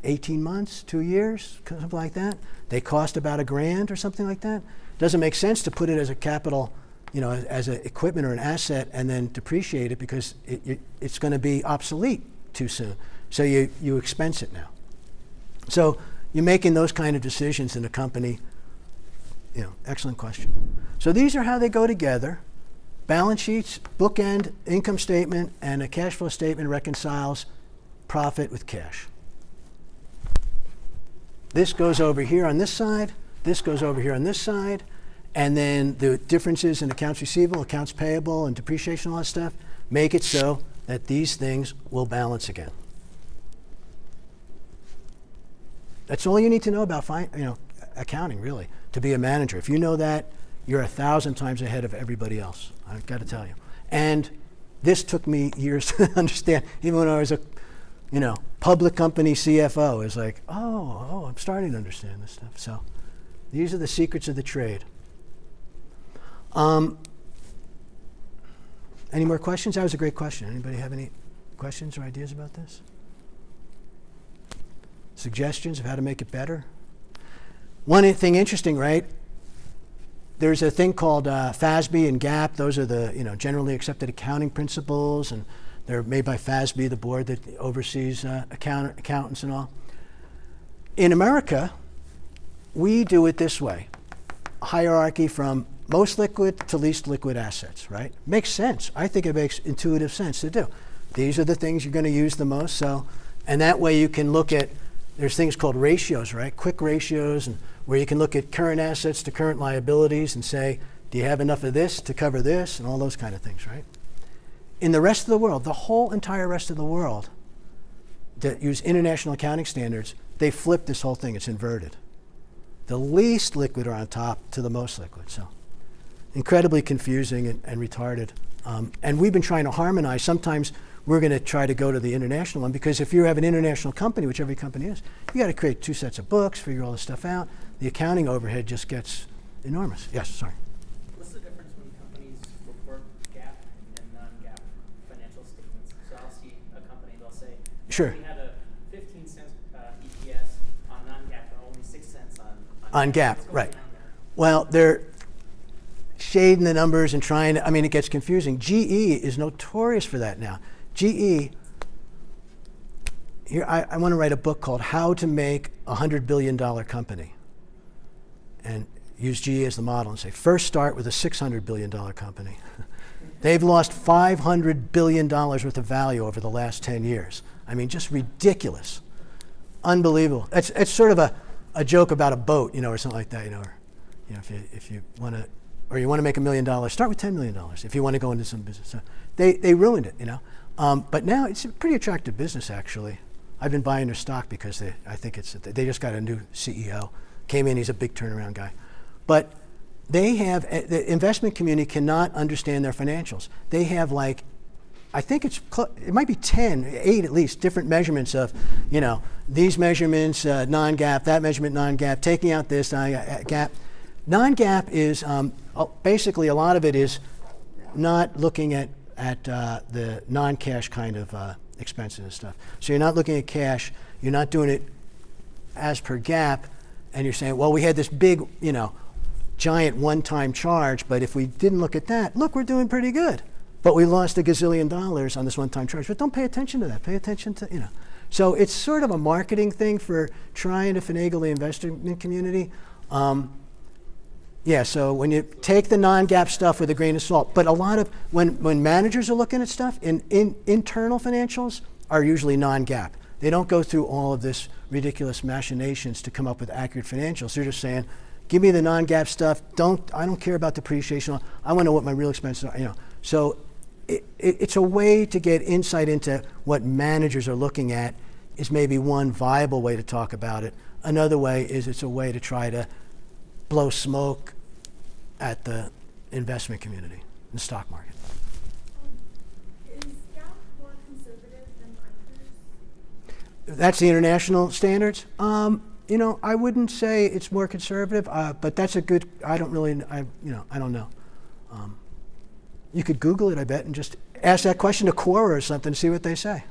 18 months, 2 years, something like that. They cost about $1,000 or something like that. Doesn't make sense to put it as a capital, as an equipment or an asset and then depreciate it because it's going to be obsolete too soon. So you expense it now. So you're making those kind of decisions in a company. Excellent question. So these are how they go together. Balance sheets, bookend, income statement, and a cash flow statement reconciles profit with cash. This goes over here on this side. This goes over here on this side. And then the differences in accounts receivable, accounts payable, and depreciation, all that stuff, make it so that these things will balance again. That's all you need to know about accounting, really, to be a manager. If you know that, you're 1,000 times ahead of everybody else. I've got to tell you. And this took me years to understand. Even when I was a, public company CFO, it's like, oh, I'm starting to understand this stuff. So these are the secrets of the trade. Any more questions? That was a great question. Anybody have any questions or ideas about this? Suggestions of how to make it better? One thing interesting, right? There's a thing called FASB and GAAP. Those are the generally accepted accounting principles, and they're made by FASB, the board that oversees accountants and all. In America, we do it this way: hierarchy from most liquid to least liquid assets. Right? Makes sense. I think it makes intuitive sense to do. These are the things you're going to use the most. So, and that way you can look at. There's things called ratios, right? Quick ratios, and where you can look at current assets to current liabilities and say, do you have enough of this to cover this, and all those kind of things, right? In the rest of the world, the whole entire rest of the world that use international accounting standards, they flip this whole thing. It's inverted. The least liquid are on top to the most liquid. So incredibly confusing and retarded. And we've been trying to harmonize. Sometimes we're going to try to go to the international one, because if you have an international company, which every company is, you got to create 2 sets of books, figure all this stuff out. The accounting overhead just gets enormous. Yes, sorry. What's the difference when companies report GAAP and non-GAAP financial statements? So I'll see a company, they'll say, Sure. we had a 15 cents EPS on non-GAAP, but only 6 cents On GAAP, What's going right. on there? Well, they're shading the numbers and trying to, it gets confusing. GE is notorious for that now. GE, here, I want to write a book called How to Make a $100 Billion Company, and use GE as the model and say, first start with a $600 billion company. They've lost $500 billion worth of value over the last 10 years. Just ridiculous. Unbelievable. It's sort of a joke about a boat, or something like that, or, if you want to, or you want to make $1 million, start with $10 million if you want to go into some business. So they ruined it, but now it's a pretty attractive business, actually. I've been buying their stock because I think they just got a new CEO. Came in, he's a big turnaround guy. But they have, the investment community cannot understand their financials. They have I think it might be 8 at least, different measurements of, these measurements, non-GAAP, that measurement, non-GAAP, taking out this, GAAP. Non-GAAP is, basically a lot of it is not looking at the non-cash kind of expenses and stuff. So you're not looking at cash, you're not doing it as per GAAP, and you're saying, well, we had this big, giant one-time charge, but if we didn't look at that, look, we're doing pretty good. But we lost $1 gazillion on this one-time charge. But don't pay attention to that. Pay attention to, So it's sort of a marketing thing for trying to finagle the investment community. So when you take the non-GAAP stuff with a grain of salt, but a lot of, when managers are looking at stuff, internal financials are usually non-GAAP. They don't go through all of this ridiculous machinations to come up with accurate financials. They're just saying, give me the non-GAAP stuff. I don't care about depreciation. I want to know what my real expenses are. So it's a way to get insight into what managers are looking at. Is maybe one viable way to talk about it. Another way is it's a way to try to blow smoke at the investment community, the stock market. Is GAAP more conservative than others? That's the international standards. I wouldn't say it's more conservative, but that's a good. I don't know. You could Google it, I bet, and just ask that question to Quora or something to see what they say.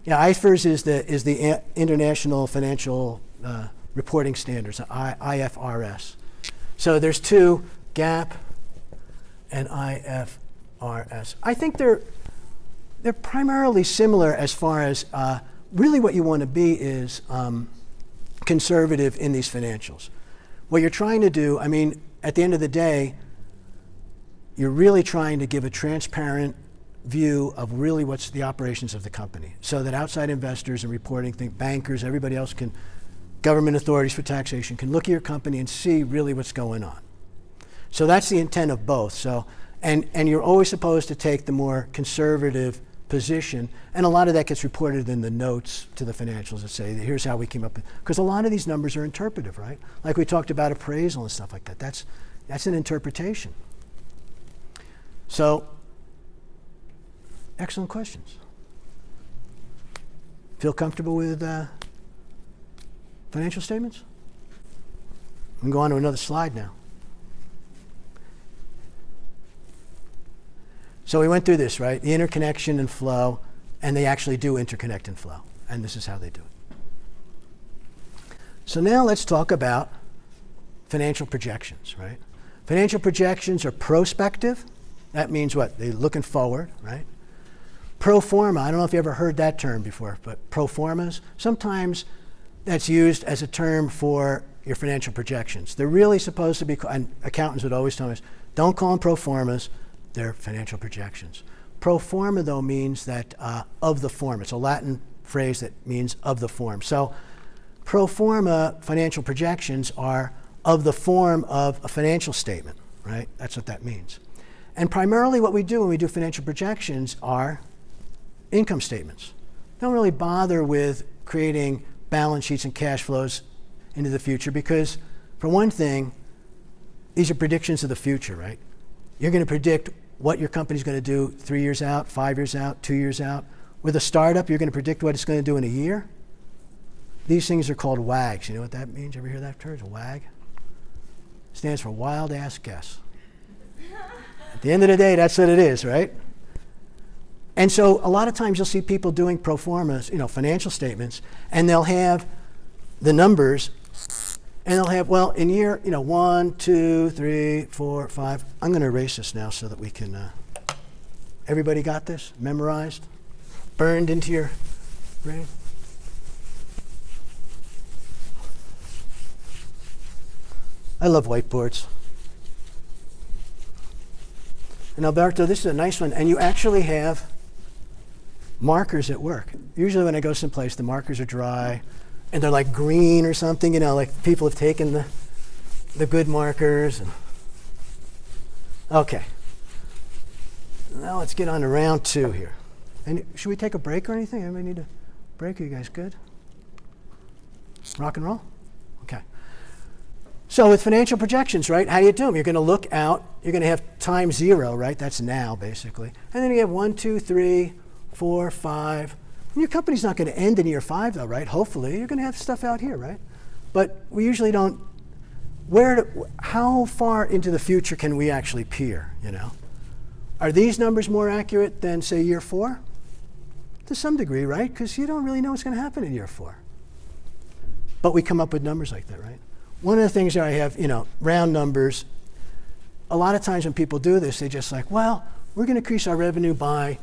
Yeah, IFRS is the International Financial Reporting Standards, IFRS. So there's 2, GAAP and IFRS. I think they're primarily similar as far as really what you want to be is conservative in these financials. What you're trying to do, at the end of the day, you're really trying to give a transparent view of really what's the operations of the company, so that outside investors and reporting, bankers, everybody else government authorities for taxation can look at your company and see really what's going on. So that's the intent of both. So, and you're always supposed to take the more conservative position, and a lot of that gets reported in the notes to the financials that say, here's how we came up with, because a lot of these numbers are interpretive, right? Like we talked about appraisal and stuff like that. That's an interpretation. So, excellent questions. Feel comfortable with financial statements? We can go on to another slide now. So we went through this, right? The interconnection and flow, and they actually do interconnect and flow. And this is how they do it. So now let's talk about financial projections, right? Financial projections are prospective. That means what? They're looking forward, right? Pro forma, I don't know if you ever heard that term before, but pro formas, sometimes that's used as a term for your financial projections. They're really supposed to be, and accountants would always tell us, don't call them pro formas, they're financial projections. Pro forma, though, means that of the form. It's a Latin phrase that means of the form. So pro forma financial projections are of the form of a financial statement, right? That's what that means. And primarily what we do when we do financial projections are income statements. Don't really bother with creating balance sheets and cash flows into the future because, for one thing, these are predictions of the future, right? You're going to predict what your company's going to do 3 years out, 5 years out, 2 years out. With a startup, you're going to predict what it's going to do in a year. These things are called WAGs. You know what that means? Ever hear that term? A WAG? Stands for wild ass guess. At the end of the day, that's what it is, right? And so a lot of times you'll see people doing pro formas, financial statements, and they'll have the numbers, and they'll have, well, in year, 1, 2, 3, 4, 5. I'm going to erase this now so that we can, everybody got this? Memorized? Burned into your brain? I love whiteboards. And Alberto, this is a nice one. And you actually have markers at work. Usually when I go someplace, the markers are dry and they're like green or something, like people have taken the good markers. Okay. Now let's get on to round 2 here. And should we take a break or anything? Anybody need a break? Are you guys good? Rock and roll? Okay. So with financial projections, right, how do you do them? You're going to look out. You're going to have time 0, right? That's now, basically. And then you have 1, 2, 3, 4, 5. And your company's not going to end in year 5, though, right? Hopefully. You're going to have stuff out here, right? But we usually don't. How far into the future can we actually peer, Are these numbers more accurate than, say, year 4? To some degree, right? Because you don't really know what's going to happen in year 4. But we come up with numbers like that, right? One of the things that I have, round numbers. A lot of times when people do this, they just like, well, we're going to increase our revenue by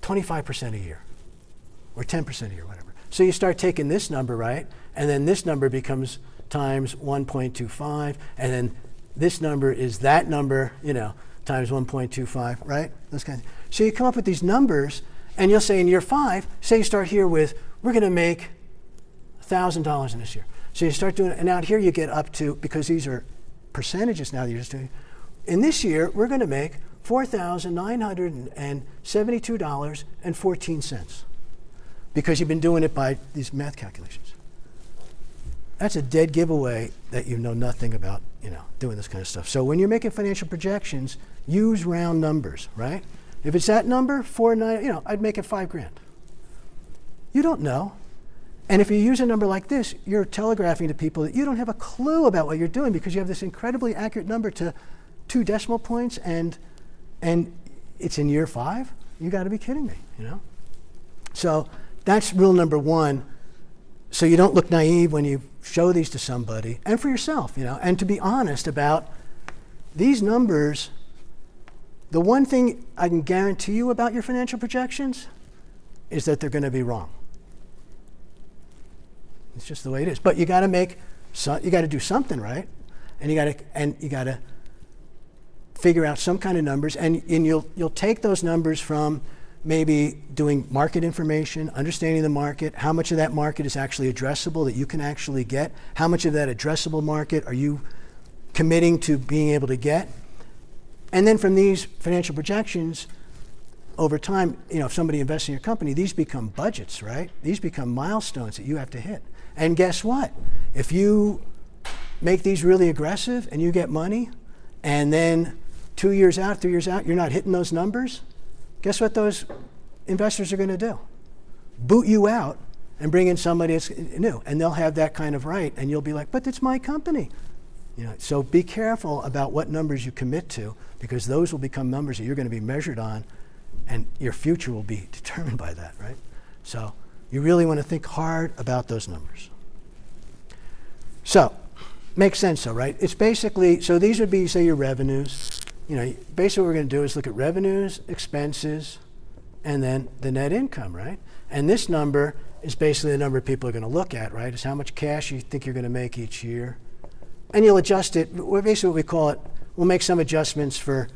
25% a year or 10% a year, whatever. So you start taking this number, right? And then this number becomes times 1.25. And then this number is that number, times 1.25, right? Those kinds. So you come up with these numbers, and you'll say in year 5, say you start here with, we're going to make $1,000 in this year. So you start doing it, and out here you get up to, because these are percentages now that you're just doing, in this year, we're going to make $4,972.14 because you've been doing it by these math calculations. That's a dead giveaway that you know nothing about, doing this kind of stuff. So when you're making financial projections, use round numbers, right? If it's that number, 4.9, I'd make it $5,000. You don't know. And if you use a number like this, you're telegraphing to people that you don't have a clue about what you're doing because you have this incredibly accurate number to 2 decimal points and it's in year 5. You got to be kidding me, So that's rule number 1. So you don't look naive when you show these to somebody and for yourself, and to be honest about these numbers. The one thing I can guarantee you about your financial projections is that they're going to be wrong. It's just the way it is. But you got to do something, right? And you got to figure out some kind of numbers, and you'll take those numbers from maybe doing market information, understanding the market, how much of that market is actually addressable that you can actually get, how much of that addressable market are you committing to being able to get, and then from these financial projections, over time, if somebody invests in your company, these become budgets, right? These become milestones that you have to hit. And guess what? If you make these really aggressive and you get money, and then 2 years out, 3 years out, you're not hitting those numbers, guess what those investors are going to do? Boot you out and bring in somebody that's new. And they'll have that kind of right. And you'll be like, but it's my company. So be careful about what numbers you commit to, because those will become numbers that you're going to be measured on And your future will be determined by that, right? So you really want to think hard about those numbers. So, makes sense though, right? It's basically, so these would be, say, your revenues. You know, basically what we're going to do is look at revenues, expenses, and then the net income, right? And this number is basically the number people are going to look at, right? Is how much cash you think you're going to make each year. And you'll adjust it, basically what we call it, we'll make some adjustments for,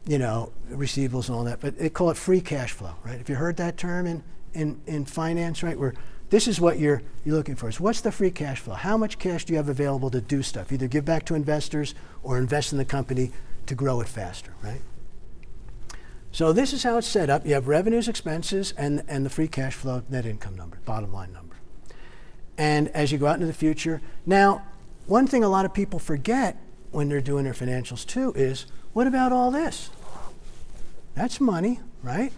you know, receivables and all that, but they call it free cash flow, right? Have you heard that term in finance, right? Where this is what you're looking for. Is what's the free cash flow? How much cash do you have available to do stuff? Either give back to investors or invest in the company to grow it faster, right? So this is how it's set up. You have revenues, expenses, and the free cash flow net income number, bottom line number. And as you go out into the future, now, one thing a lot of people forget when they're doing their financials too is, what about all this? That's money, right?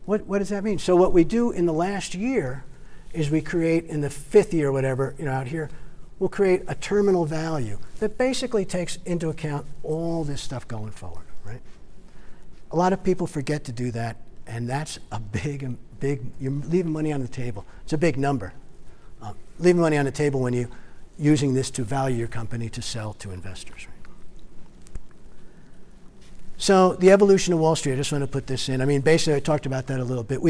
What does that mean? So what we do in the last year is we create, in the 5th year or whatever, you know, out here, we'll create a terminal value that basically takes into account all this stuff going forward, right? A lot of people forget to do that, and that's a big, you're leaving money on the table. It's a big number. Leaving money on the table when you're using this to value your company to sell to investors, right? So the evolution of Wall Street, I just want to put this in. I mean, basically I talked about that a little bit.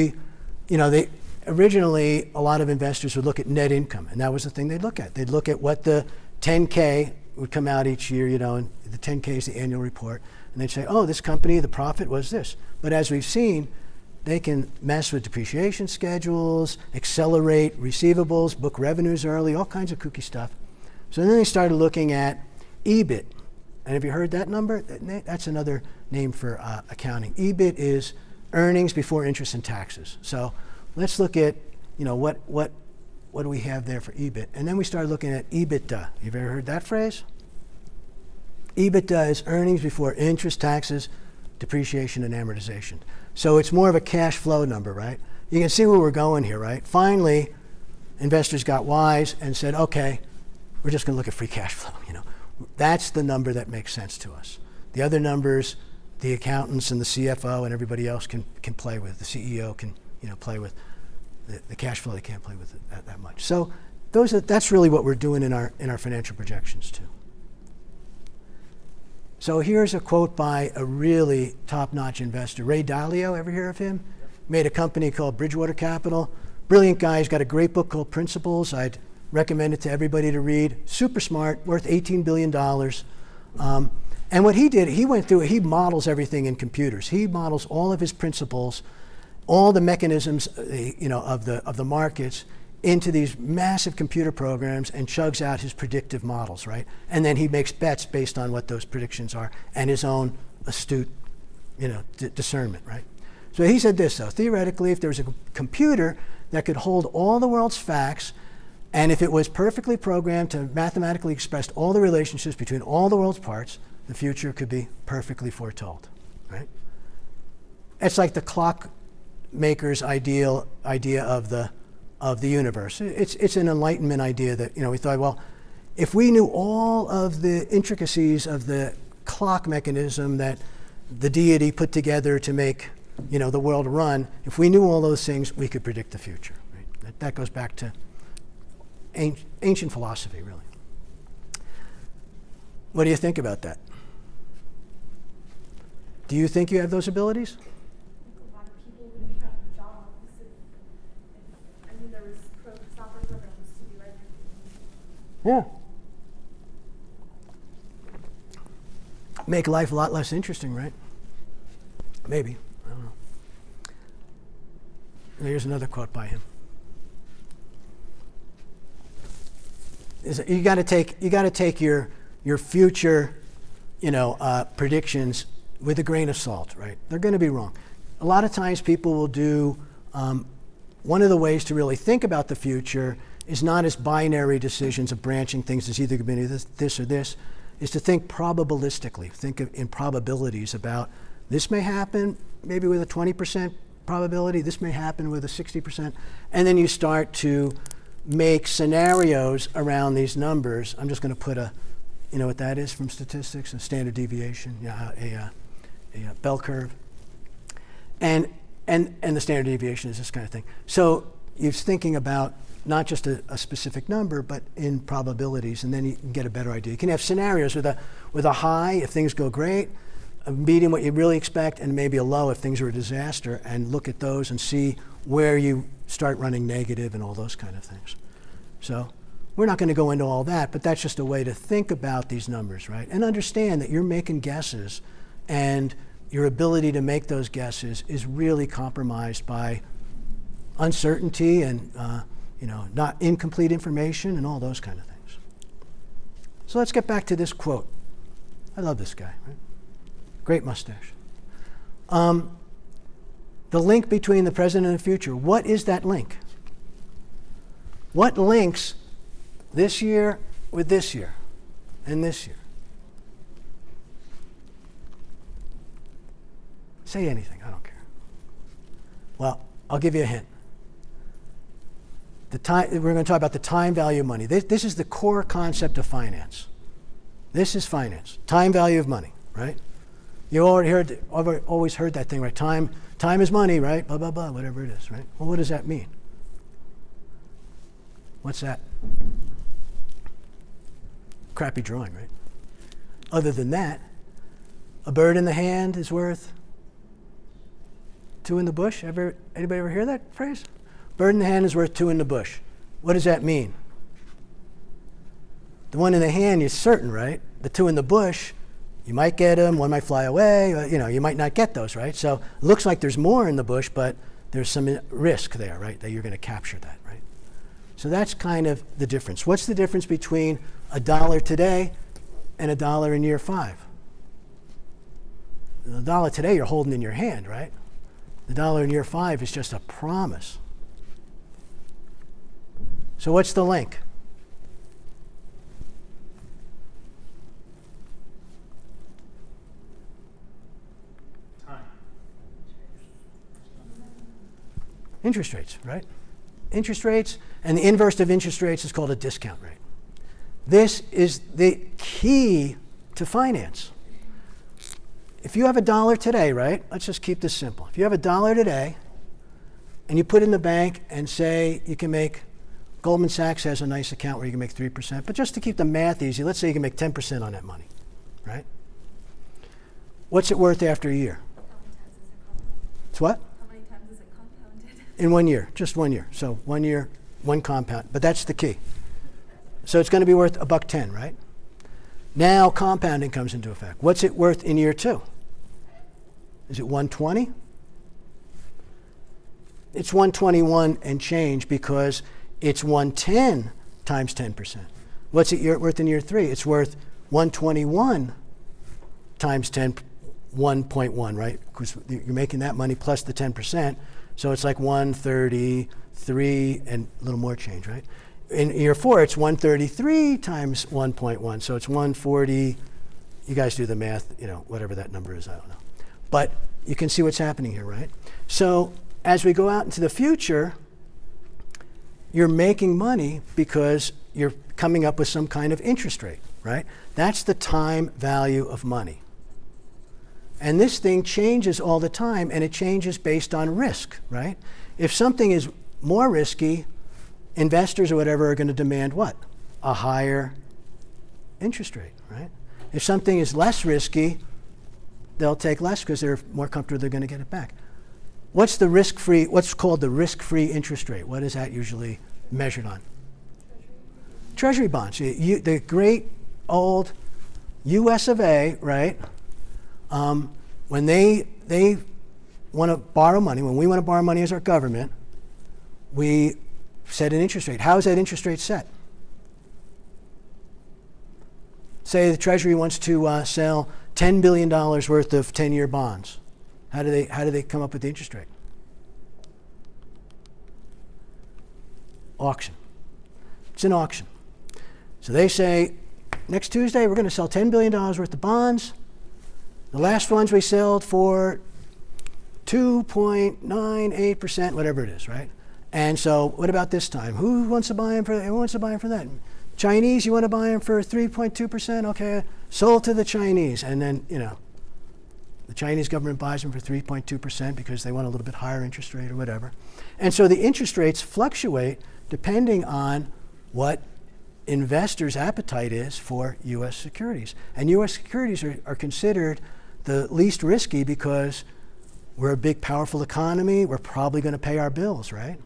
Originally, a lot of investors would look at net income, and that was the thing they'd look at. They'd look at what the 10K would come out each year, you know, and the 10K is the annual report, and they'd say, oh, this company, the profit was this. But as we've seen, they can mess with depreciation schedules, accelerate receivables, book revenues early, all kinds of kooky stuff. So then they started looking at EBIT. And have you heard that number? That's another name for accounting. EBIT is earnings before interest and taxes. So let's look at, you know, what do we have there for EBIT? And then we started looking at EBITDA. You've ever heard that phrase? EBITDA is earnings before interest, taxes, depreciation, and amortization. So it's more of a cash flow number, right? You can see where we're going here, right? Finally, investors got wise and said, okay, we're just going to look at free cash flow, you know. That's the number that makes sense to us. The other numbers, the accountants and the CFO and everybody else can play with. The CEO can, you know, play with. The cash flow, they can't play with it that much. So that's really what we're doing in our financial projections too. So here's a quote by a really top-notch investor, Ray Dalio. Ever hear of him? Yep. Made a company called Bridgewater Capital. Brilliant guy. He's got a great book called Principles. I'd recommend it to everybody to read. Super smart, worth $18 billion. And what he did, he went through it. He models everything in computers. He models all of his principles, all the mechanisms, you know, of the markets into these massive computer programs and chugs out his predictive models, right? And then he makes bets based on what those predictions are and his own astute, you know, discernment, right? So he said this, though. Theoretically, if there was a computer that could hold all the world's facts, and if it was perfectly programmed to mathematically express all the relationships between all the world's parts, the future could be perfectly foretold, right? It's like the clockmaker's idea of the universe. It's an Enlightenment idea that, you know, we thought, well, if we knew all of the intricacies of the clock mechanism that the deity put together to make, you know, the world run, if we knew all those things, we could predict the future, right? That goes back to ancient philosophy, really. What do you think about that? Do you think you have those abilities? A lot of people would be out of jobs if there was software programs to do everything. Yeah. Make life a lot less interesting, right? Maybe. I don't know. Here's another quote by him. You got to take your future, you know, predictions with a grain of salt, right? They're going to be wrong. A lot of times people will do, one of the ways to really think about the future is not as binary decisions of branching things as either going to be this or this, is to think probabilistically, think in probabilities about this may happen maybe with a 20% probability, this may happen with a 60%, and then you start to make scenarios around these numbers. I'm just going to put you know what that is from statistics, a standard deviation, a bell curve. And the standard deviation is this kind of thing. So you're thinking about not just a specific number, but in probabilities, and then you can get a better idea. You can have scenarios with a high if things go great, a medium what you really expect, and maybe a low if things are a disaster, and look at those and see where you start running negative and all those kind of things. So we're not going to go into all that, but that's just a way to think about these numbers, right? And understand that you're making guesses, and your ability to make those guesses is really compromised by uncertainty and not incomplete information and all those kind of things. So let's get back to this quote. I love this guy, right? Great mustache. The link between the present and the future. What is that link? What links this year with this year and this year? Say anything, I don't care. Well, I'll give you a hint. We're going to talk about the time value of money. This is the core concept of finance. This is finance. Time value of money, right? You always heard that thing, right? Time is money, right? Blah, blah, blah, whatever it is, right? Well, what does that mean? What's that? Crappy drawing, right? Other than that, a bird in the hand is worth two in the bush. Anybody ever hear that phrase? Bird in the hand is worth two in the bush. What does that mean? The one in the hand, you're certain, right? The two in the bush, you might get them, one might fly away, you might not get those, right? So it looks like there's more in the bush, but there's some risk there, right? That you're going to capture that, right? So that's kind of the difference. What's the difference between $1 today and $1 in year 5? The $1 today you're holding in your hand, right? The $1 in year 5 is just a promise. So what's the link? Time. Interest rates, right? Interest rates, and the inverse of interest rates is called a discount rate. This is the key to finance. If you have $1 today, right? Let's just keep this simple. If you have $1 today, and you put it in the bank and say you can make, Goldman Sachs has a nice account where you can make 3%, but just to keep the math easy, let's say you can make 10% on that money, right? What's it worth after a year? It's what? How many times is it compounded? In 1 year, just 1 year. So 1 year, one compound, but that's the key. So it's going to be worth $1.10, right? Now compounding comes into effect. What's it worth in year 2? Is it 120? It's 121 and change because it's 110 times 10%. What's it worth in year 3? It's worth 121 times 10, 1.1, right? Because you're making that money plus the 10%. So it's like 133 and a little more change, right? In year 4, it's 133 times 1.1. So it's 140. You guys do the math, whatever that number is, I don't know. But you can see what's happening here, right? So as we go out into the future, you're making money because you're coming up with some kind of interest rate, right? That's the time value of money. And this thing changes all the time, and it changes based on risk, right? If something is more risky, investors or whatever are going to demand what? A higher interest rate, right? If something is less risky, they'll take less because they're more comfortable they're going to get it back. What's called the risk-free interest rate? What is that usually measured on? Treasury bonds. The great old US of A, right? When they want to borrow money, when we want to borrow money as our government, we set an interest rate. How is that interest rate set? Say the Treasury wants to sell $10 billion worth of 10-year bonds. How do they come up with the interest rate? Auction. It's an auction. So they say, next Tuesday we're going to sell $10 billion worth of bonds. The last ones we sold for 2.98%, whatever it is, right? And so what about this time? Who wants to buy them for that? Who wants to buy them for that? Chinese, you want to buy them for 3.2%? Okay, sold to the Chinese. And then, The Chinese government buys them for 3.2% because they want a little bit higher interest rate or whatever. And so the interest rates fluctuate depending on what investors' appetite is for U.S. securities. And U.S. securities are considered the least risky because we're a big, powerful economy. We're probably going to pay our bills, right?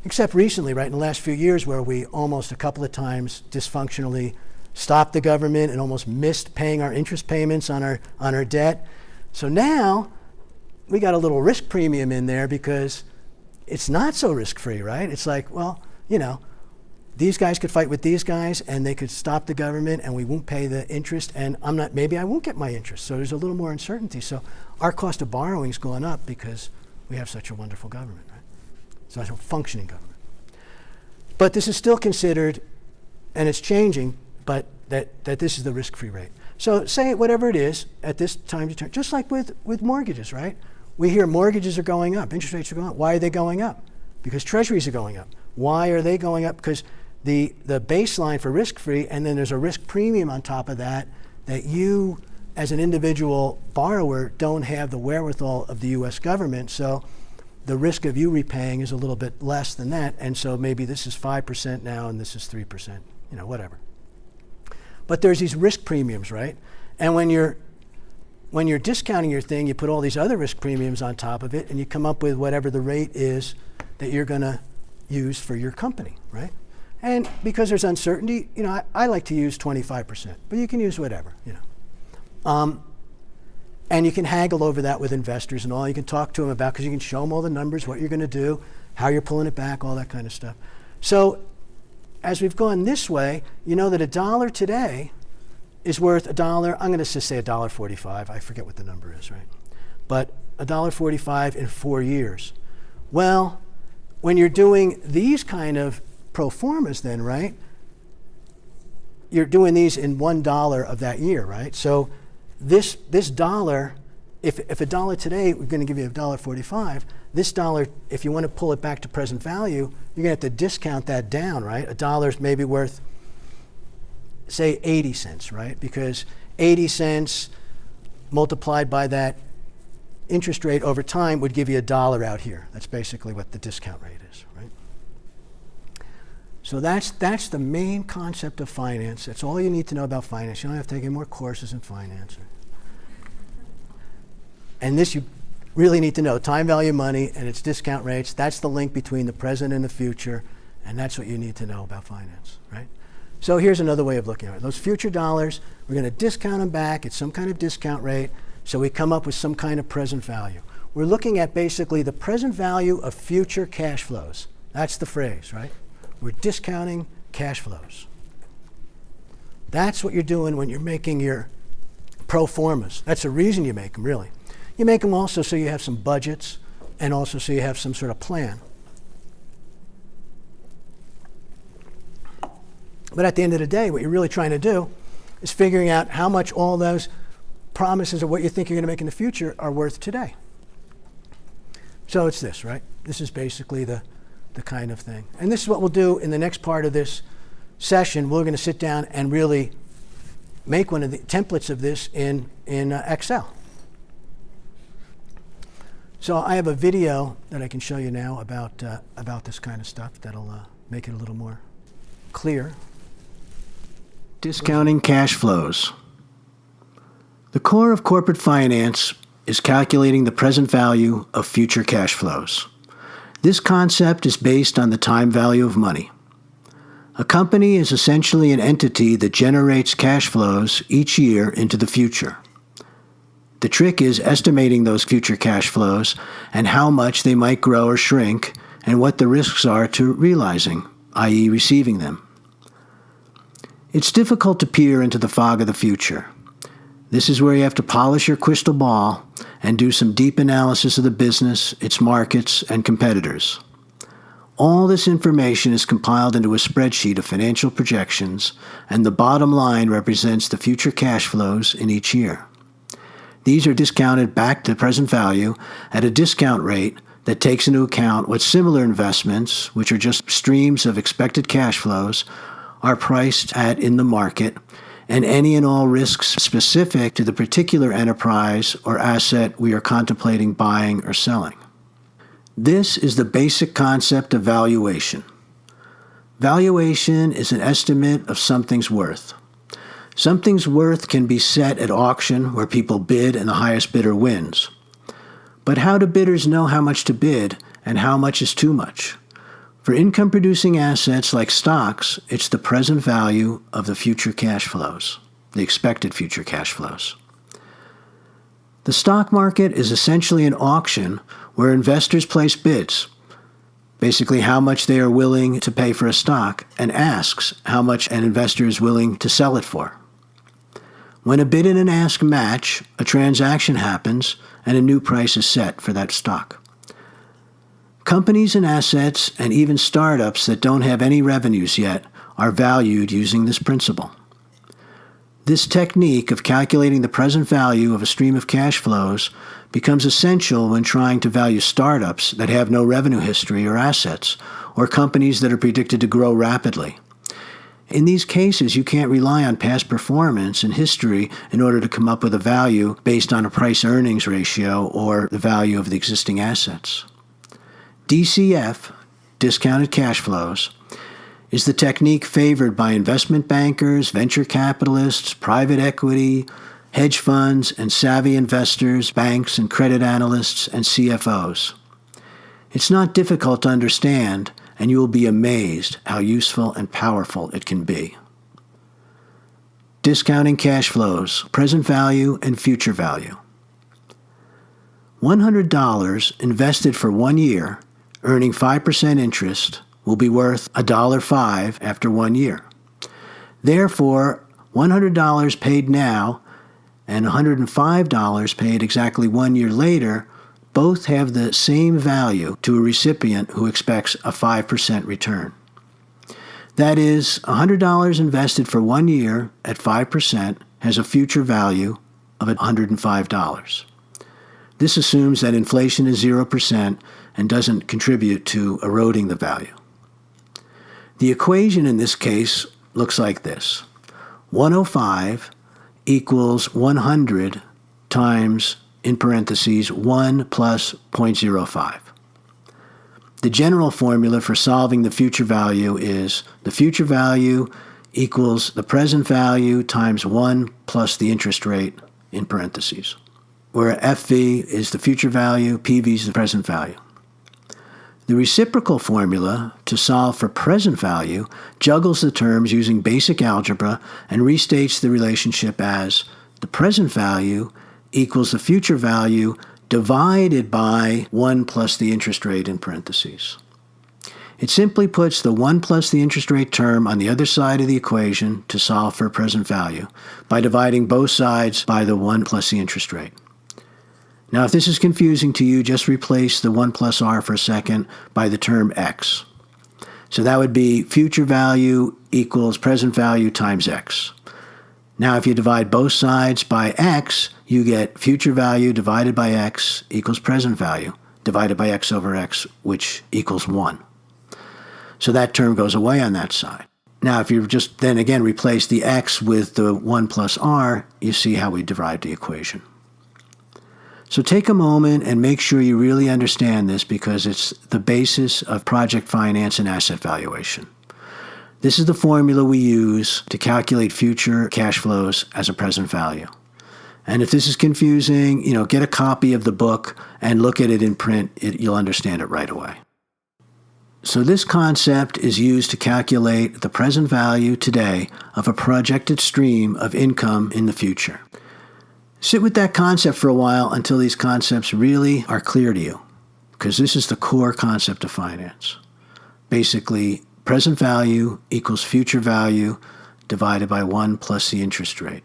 Except recently, right, in the last few years where we almost a couple of times dysfunctionally stopped the government and almost missed paying our interest payments on our debt. So now we got a little risk premium in there because it's not so risk-free, right? It's like, well, you know, these guys could fight with these guys and they could stop the government and we won't pay the interest and maybe I won't get my interest. So there's a little more uncertainty. So our cost of borrowing is going up because we have such a wonderful government, right? Such a functioning government. But this is still considered, and it's changing, but that this is the risk-free rate. So say whatever it is at this time to turn, just like with mortgages, right? We hear mortgages are going up, interest rates are going up. Why are they going up? Because treasuries are going up. Why are they going up? Because the baseline for risk-free, and then there's a risk premium on top of that you, as an individual borrower, don't have the wherewithal of the U.S. government. So the risk of you repaying is a little bit less than that. And so maybe this is 5% now and this is 3%, you know, whatever. But there's these risk premiums, right? And when you're discounting your thing, you put all these other risk premiums on top of it and you come up with whatever the rate is that you're going to use for your company, right? And because there's uncertainty, you know, I like to use 25%, but you can use whatever, you know. And you can haggle over that with investors and all. You can talk to them about, because you can show them all the numbers, what you're going to do, how you're pulling it back, all that kind of stuff. So as we've gone this way, you know that $1 today is worth $1. I'm going to just say $1.45. I forget what the number is, right? But $1.45 in 4 years. Well, when you're doing these kind of pro formas then, right? You're doing these in $1 of that year, right? So this dollar, if $1 today, we're going to give you $1.45, this dollar, if you want to pull it back to present value, you're going to have to discount that down, right? $1 is maybe worth, say, 80 cents, right? Because 80 cents multiplied by that interest rate over time would give you $1 out here. That's basically what the discount rate is, right? So that's the main concept of finance. That's all you need to know about finance. You don't have to take any more courses in finance. And this you really need to know. Time value of money and its discount rates, that's the link between the present and the future, and that's what you need to know about finance, right? So here's another way of looking at it. Those future dollars, we're going to discount them back at some kind of discount rate, so we come up with some kind of present value. We're looking at basically the present value of future cash flows. That's the phrase, right? We're discounting cash flows. That's what you're doing when you're making your pro formas. That's the reason you make them, really. You make them also so you have some budgets and also so you have some sort of plan. But at the end of the day, what you're really trying to do is figuring out how much all those promises of what you think you're going to make in the future are worth today. So it's this, right? This is basically the kind of thing. And this is what we'll do in the next part of this session. We're going to sit down and really make one of the templates of this in Excel. So I have a video that I can show you now about this kind of stuff that'll make it a little more clear. Discounting cash flows. The core of corporate finance is calculating the present value of future cash flows. This concept is based on the time value of money. A company is essentially an entity that generates cash flows each year into the future. The trick is estimating those future cash flows and how much they might grow or shrink and what the risks are to realizing, i.e. receiving them. It's difficult to peer into the fog of the future. This is where you have to polish your crystal ball and do some deep analysis of the business, its markets, and competitors. All this information is compiled into a spreadsheet of financial projections, and the bottom line represents the future cash flows in each year. These are discounted back to present value at a discount rate that takes into account what similar investments, which are just streams of expected cash flows, are priced at in the market, and any and all risks specific to the particular enterprise or asset we are contemplating buying or selling. This is the basic concept of valuation. Valuation is an estimate of something's worth. Something's worth can be set at auction where people bid and the highest bidder wins. But how do bidders know how much to bid and how much is too much? For income-producing assets like stocks, it's the present value of the future cash flows, the expected future cash flows. The stock market is essentially an auction where investors place bids, basically how much they are willing to pay for a stock, and asks how much an investor is willing to sell it for. When a bid and an ask match, a transaction happens and a new price is set for that stock. Companies and assets, and even startups that don't have any revenues yet, are valued using this principle. This technique of calculating the present value of a stream of cash flows becomes essential when trying to value startups that have no revenue history or assets, or companies that are predicted to grow rapidly. In these cases, you can't rely on past performance and history in order to come up with a value based on a price-earnings ratio or the value of the existing assets. DCF, discounted cash flows, is the technique favored by investment bankers, venture capitalists, private equity, hedge funds, and savvy investors, banks and credit analysts, and CFOs. It's not difficult to understand, and you will be amazed how useful and powerful it can be. Discounting cash flows, present value and future value. $100 invested for 1 year, earning 5% interest, will be worth $1.05 after 1 year. Therefore, $100 paid now and $105 paid exactly 1 year later both have the same value to a recipient who expects a 5% return. That is, $100 invested for 1 year at 5% has a future value of $105. This assumes that inflation is 0% and doesn't contribute to eroding the value. The equation in this case looks like this. 105 equals 100 times, in parentheses, 1 plus 0.05. The general formula for solving the future value is the future value equals the present value times 1 plus the interest rate, in parentheses, where FV is the future value, PV is the present value. The reciprocal formula to solve for present value juggles the terms using basic algebra and restates the relationship as the present value equals the future value divided by 1 plus the interest rate in parentheses. It simply puts the 1 plus the interest rate term on the other side of the equation to solve for present value by dividing both sides by the 1 plus the interest rate. Now, if this is confusing to you, just replace the 1 plus r for a second by the term x. So that would be future value equals present value times x. Now, if you divide both sides by x, you get future value divided by x equals present value divided by x over x, which equals 1. So that term goes away on that side. Now, if you just then again replace the x with the 1 plus r, you see how we derived the equation. So take a moment and make sure you really understand this because it's the basis of project finance and asset valuation. This is the formula we use to calculate future cash flows as a present value. And if this is confusing, get a copy of the book and look at it in print. You'll understand it right away. So this concept is used to calculate the present value today of a projected stream of income in the future. Sit with that concept for a while until these concepts really are clear to you, because this is the core concept of finance. Basically, present value equals future value divided by 1 plus the interest rate.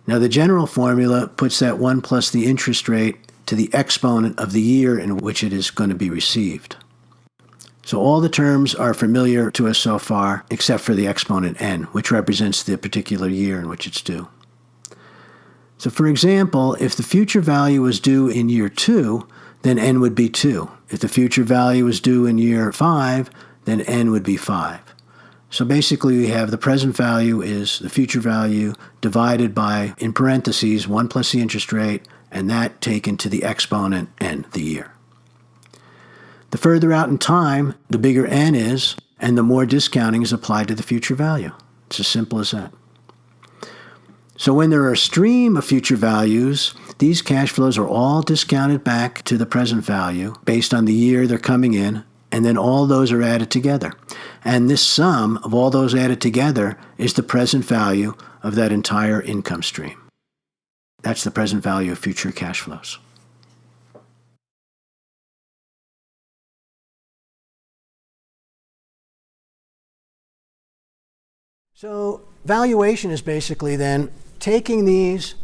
Now, the general formula puts that 1 plus the interest rate to the exponent of the year in which it is going to be received. So all the terms are familiar to us so far, except for the exponent n, which represents the particular year in which it's due. So for example, if the future value was due in year 2, then n would be 2. If the future value was due in year 5, then n would be 5. So basically we have the present value is the future value divided by, in parentheses, 1 plus the interest rate, and that taken to the exponent n, the year. The further out in time, the bigger n is, and the more discounting is applied to the future value. It's as simple as that. So when there are a stream of future values, these cash flows are all discounted back to the present value based on the year they're coming in, and then all those are added together. And this sum of all those added together is the present value of that entire income stream. That's the present value of future cash flows. So valuation is basically then taking these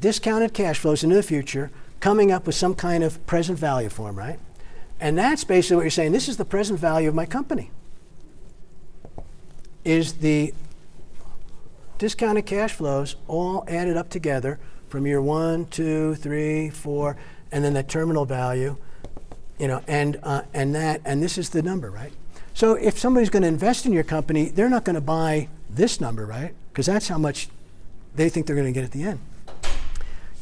discounted cash flows into the future, coming up with some kind of present value for them, right? And that's basically what you're saying. This is the present value of my company. Is the discounted cash flows all added up together from year 1, 2, 3, 4, and then that terminal value, and this is the number, right? So if somebody's going to invest in your company, they're not going to buy this number, right? Because that's how much they think they're going to get at the end.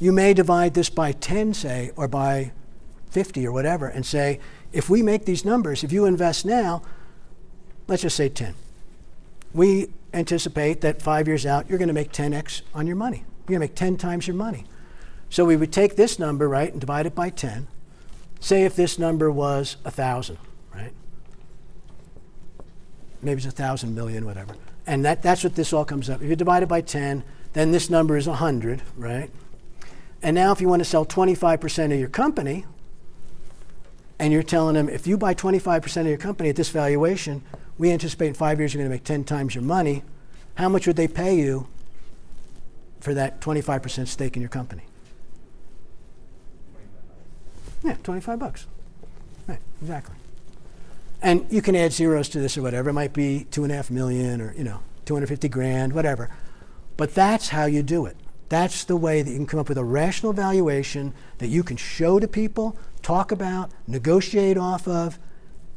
You may divide this by 10, say, or by 50 or whatever, and say, if we make these numbers, if you invest now, let's just say 10. We anticipate that 5 years out, you're going to make 10x on your money. You're going to make 10 times your money. So we would take this number, right, and divide it by 10. Say if this number was 1,000, right? Maybe it's 1,000 million, whatever. And that's what this all comes up. If you divide it by 10, then this number is 100, right? And now if you want to sell 25% of your company, and you're telling them, if you buy 25% of your company at this valuation, we anticipate in 5 years you're going to make 10 times your money, how much would they pay you for that 25% stake in your company? Yeah, $25. Right, exactly. And you can add zeros to this or whatever. It might be 2.5 million or 250 grand, whatever. But that's how you do it. That's the way that you can come up with a rational valuation that you can show to people, talk about, negotiate off of,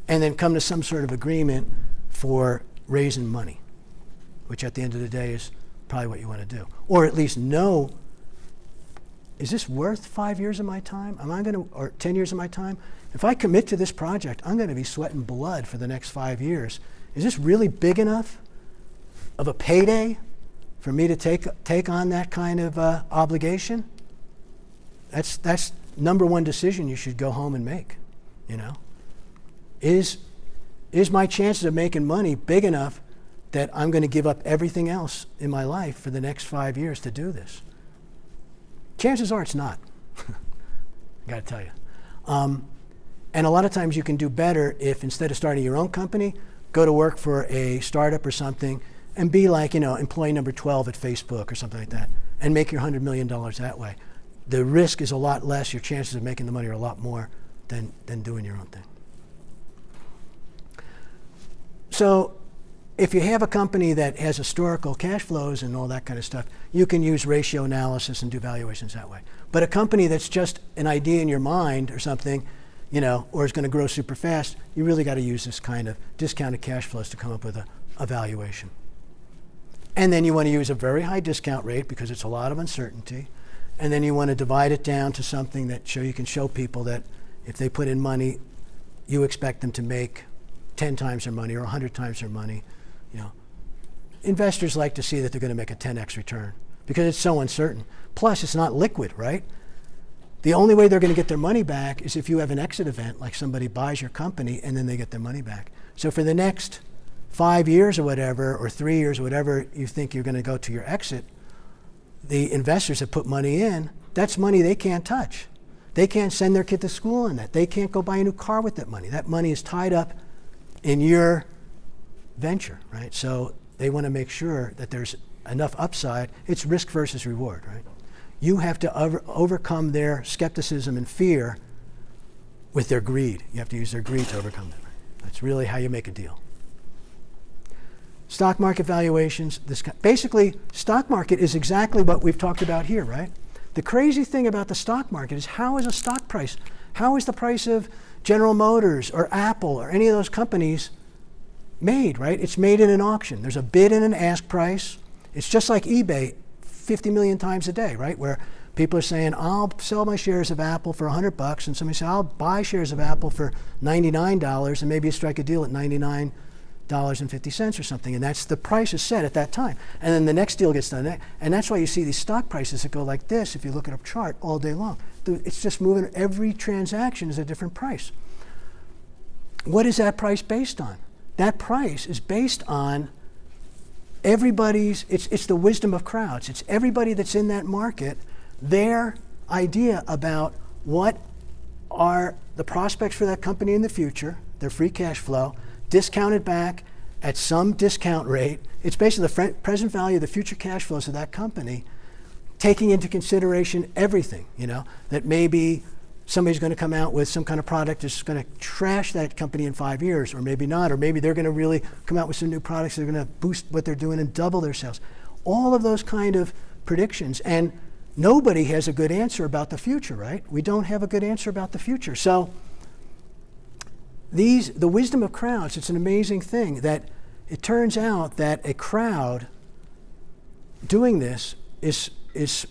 and then come to some sort of agreement for raising money, which at the end of the day is probably what you want to do. Or at least know, is this worth 5 years of my time? Or 10 years of my time? If I commit to this project, I'm going to be sweating blood for the next 5 years. Is this really big enough of a payday for me to take on that kind of obligation? That's number one decision you should go home and make. Is my chances of making money big enough that I'm going to give up everything else in my life for the next 5 years to do this? Chances are it's not. I got to tell you. And a lot of times you can do better if instead of starting your own company, go to work for a startup or something and be like, employee number 12 at Facebook or something like that and make your $100 million that way. The risk is a lot less. Your chances of making the money are a lot more than doing your own thing. So if you have a company that has historical cash flows and all that kind of stuff, you can use ratio analysis and do valuations that way. But a company that's just an idea in your mind or something, or is going to grow super fast, you really got to use this kind of discounted cash flows to come up with a valuation. And then you want to use a very high discount rate because it's a lot of uncertainty. And then you want to divide it down to something that you can show people that if they put in money, you expect them to make 10 times their money or 100 times their money. Investors like to see that they're going to make a 10x return because it's so uncertain. Plus, it's not liquid, right? The only way they're going to get their money back is if you have an exit event, like somebody buys your company and then they get their money back. So for the next 5 years or whatever, or 3 years or whatever you think you're going to go to your exit, the investors that put money in, that's money they can't touch. They can't send their kid to school on that. They can't go buy a new car with that money. That money is tied up in your venture, right? So they want to make sure that there's enough upside. It's risk versus reward, right? You have to overcome their skepticism and fear with their greed. You have to use their greed to overcome them. That's really how you make a deal. Stock market valuations, basically, stock market is exactly what we've talked about here, right? The crazy thing about the stock market is how is a stock price? How is the price of General Motors or Apple or any of those companies made, right? It's made in an auction. There's a bid and an ask price. It's just like eBay 50 million times a day, right? Where people are saying, I'll sell my shares of Apple for $100, and somebody says, I'll buy shares of Apple for $99, and maybe you strike a deal at $99.50 or something, and that's the price is set at that time. And then the next deal gets done, and that's why you see these stock prices that go like this, if you look at a chart all day long. It's just moving, every transaction is a different price. What is that price based on? That price is based on everybody's, it's the wisdom of crowds. It's everybody that's in that market, their idea about what are the prospects for that company in the future, their free cash flow, discounted back at some discount rate. It's basically the present value of the future cash flows of that company, taking into consideration everything, that maybe somebody's going to come out with some kind of product that's going to trash that company in 5 years, or maybe not, or maybe they're going to really come out with some new products that are going to boost what they're doing and double their sales. All of those kind of predictions, and nobody has a good answer about the future, right? We don't have a good answer about the future. So the wisdom of crowds, it's an amazing thing that it turns out that a crowd doing this is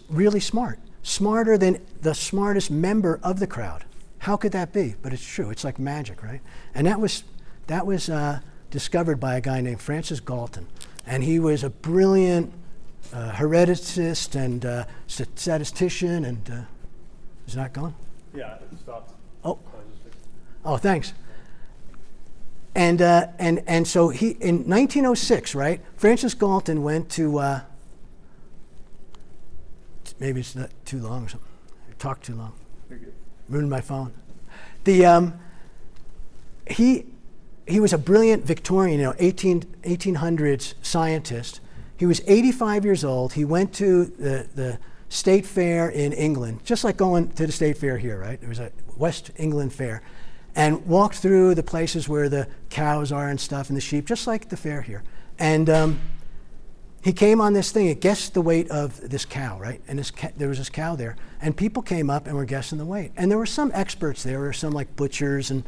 really smart. Smarter than the smartest member of the crowd. How could that be? But it's true. It's like magic, right? And that was discovered by a guy named Francis Galton, and he was a brilliant hereticist and statistician. And is it not going? Yeah, it stopped. Oh, thanks. And so he in 1906, right? Francis Galton went to. Maybe it's not too long or something. I talked too long. You're good. Ruined my phone. He was a brilliant Victorian, 1800s scientist. He was 85 years old. He went to the state fair in England, just like going to the state fair here, right? There was a West England fair, and walked through the places where the cows are and stuff and the sheep, just like the fair here. And he came on this thing, it guessed the weight of this cow, right? And there was this cow there, and people came up and were guessing the weight. And there were some experts there, or some like butchers and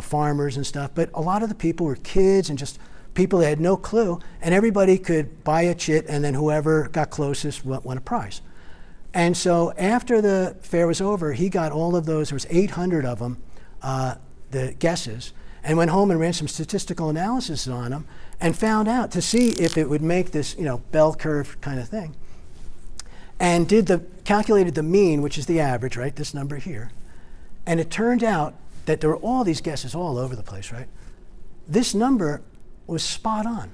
farmers and stuff, but a lot of the people were kids and just people that had no clue, and everybody could buy a chit, and then whoever got closest won a prize. And so after the fair was over, he got all of those, there was 800 of them, the guesses, and went home and ran some statistical analysis on them, and found out to see if it would make this, bell curve kind of thing. And calculated the mean, which is the average, right? This number here. And it turned out that there were all these guesses all over the place, right? This number was spot on.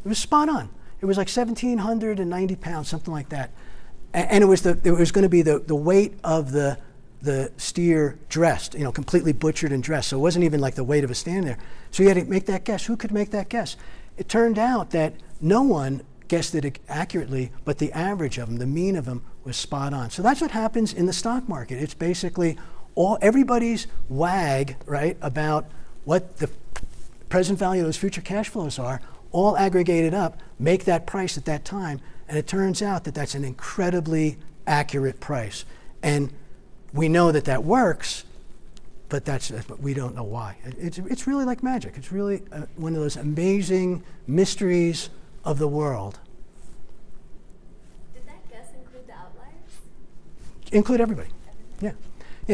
It was spot on. It was like 1,790 pounds, something like that. And it was going to be the weight of the steer dressed, completely butchered and dressed. So it wasn't even like the weight of a stand there. So you had to make that guess. Who could make that guess? It turned out that no one guessed it accurately, but the average of them, the mean of them, was spot on. So that's what happens in the stock market. It's basically everybody's wag, right, about what the present value of those future cash flows are, all aggregated up, make that price at that time, and it turns out that that's an incredibly accurate price. And we know that works, but we don't know why. It's really like magic. It's really one of those amazing mysteries of the world. Did that guess include the outliers? Include everybody. Yeah,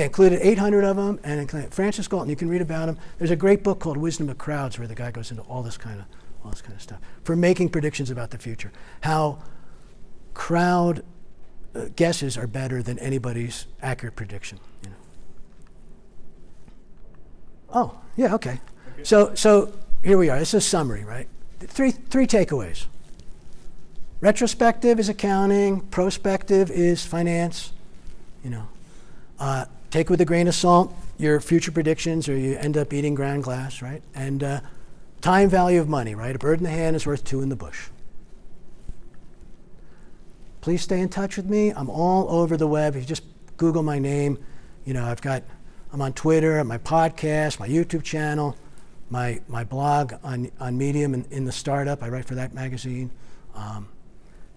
included 800 of them, and included Francis Galton. You can read about him. There's a great book called Wisdom of Crowds where the guy goes into all this kind of stuff for making predictions about the future. How crowd guesses are better than anybody's accurate prediction. Oh, yeah, okay. So here we are. This is a summary, right? Three takeaways. Retrospective is accounting. Prospective is finance. Take with a grain of salt your future predictions, or you end up eating ground glass, right? And time value of money, right? A bird in the hand is worth two in the bush. Please stay in touch with me. I'm all over the web. If you just Google my name, I'm on Twitter, my podcast, my YouTube channel, my blog on Medium in the startup. I write for that magazine.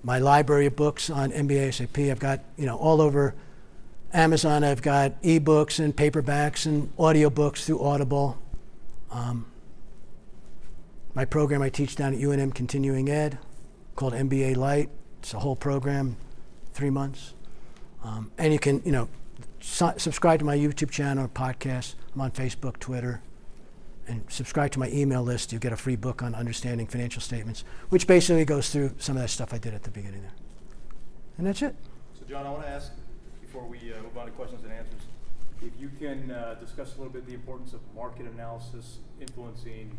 My library of books on MBA, SAP. I've got, all over Amazon. I've got ebooks and paperbacks and audiobooks through Audible. my program I teach down at UNM Continuing Ed called MBA Lite. It's a whole program, 3 months. And you can, subscribe to my YouTube channel or podcast. I'm on Facebook, Twitter. And subscribe to my email list. You get a free book on understanding financial statements, which basically goes through some of that stuff I did at the beginning there. And that's it. So John, I want to ask, before we move on to questions and answers, if you can discuss a little bit the importance of market analysis influencing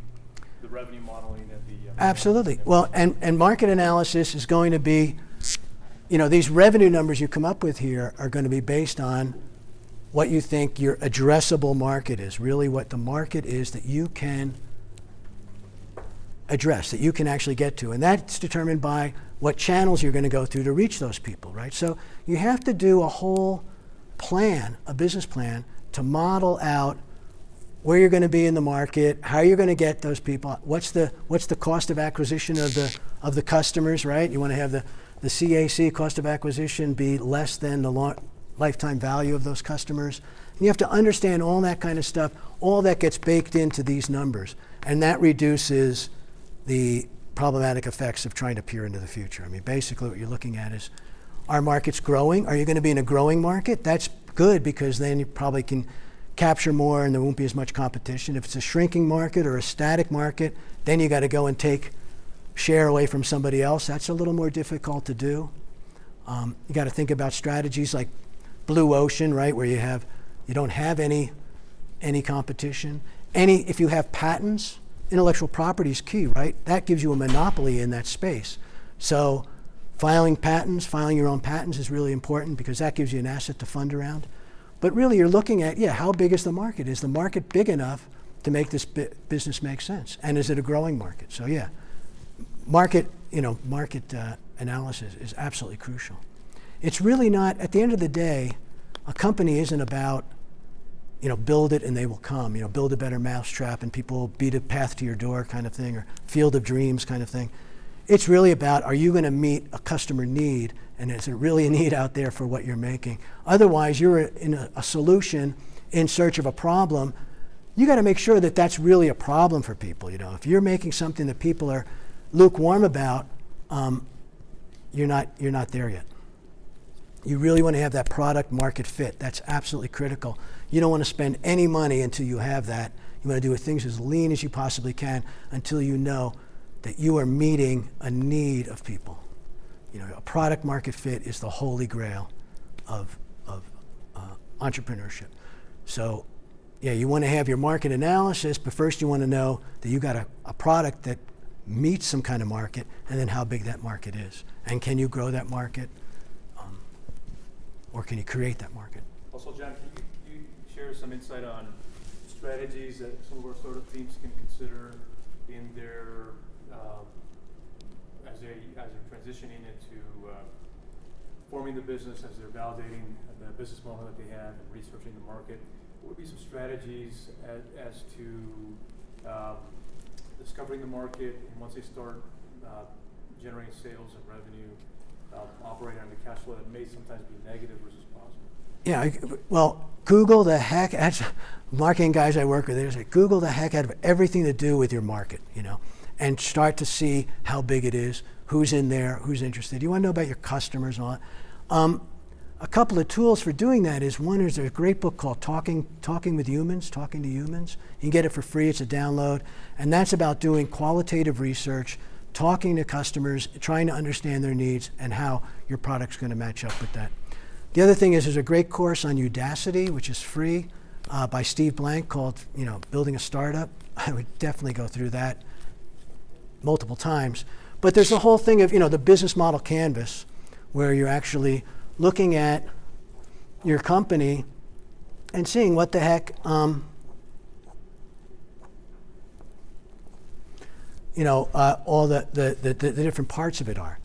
the revenue modeling and the... Absolutely. Well, and market analysis is going to be, these revenue numbers you come up with here are going to be based on what you think your addressable market is, really what the market is that you can address, that you can actually get to. And that's determined by what channels you're going to go through to reach those people, right? So you have to do a whole plan, a business plan, to model out where you're going to be in the market, how you're going to get those people, what's the cost of acquisition of the customers, right? You want to have the CAC, cost of acquisition, be less than the lifetime value of those customers. And you have to understand all that kind of stuff. All that gets baked into these numbers. And that reduces the problematic effects of trying to peer into the future. I mean, basically what you're looking at is, are markets growing? Are you going to be in a growing market? That's good, because then you probably can capture more and there won't be as much competition. If it's a shrinking market or a static market, then you got to go and take share away from somebody else. That's a little more difficult to do. You got to think about strategies like blue ocean, right, where you don't have any competition. If you have patents, intellectual property is key, right? That gives you a monopoly in that space. So filing your own patents is really important, because that gives you an asset to fund around. But really you're looking at, how big is the market? Is the market big enough to make this business make sense? And is it a growing market? So market analysis is absolutely crucial. It's really not, at the end of the day, a company isn't about, build it and they will come, build a better mousetrap and people will beat a path to your door kind of thing, or field of dreams kind of thing. It's really about, are you going to meet a customer need, and is there really a need out there for what you're making? Otherwise, you're in a solution in search of a problem. You got to make sure that that's really a problem for people. If you're making something that people are lukewarm about, you're not there yet. You really want to have that product market fit. That's absolutely critical. You don't want to spend any money until you have that. You want to do things as lean as you possibly can until you know that you are meeting a need of people. A product market fit is the holy grail of entrepreneurship. So, you want to have your market analysis, but first you want to know that you got a product that meets some kind of market, and then how big that market is. And can you grow that market? Or can you create that market? Also, John, can you share some insight on strategies that some of our startup teams can consider in their as they're transitioning into forming the business, as they're validating the business model that they have and researching the market? What would be some strategies as to discovering the market, and once they start generating sales and revenue, operating on the cash flow that may sometimes be negative versus positive? Well, Google the heck, that's marketing guys I work with, they say, Google the heck out of everything to do with your market, and start to see how big it is, who's in there, who's interested. You want to know about your customers and all that. A couple of tools for doing that is, one is there's a great book called Talking to Humans. You can get it for free, it's a download. And that's about doing qualitative research, talking to customers, trying to understand their needs and how your product's going to match up with that. The other thing is, there's a great course on Udacity, which is free, by Steve Blank, called Building a Startup. I would definitely go through that multiple times. But there's the whole thing of the business model canvas, where you're actually looking at your company and seeing what the heck all the different parts of it are.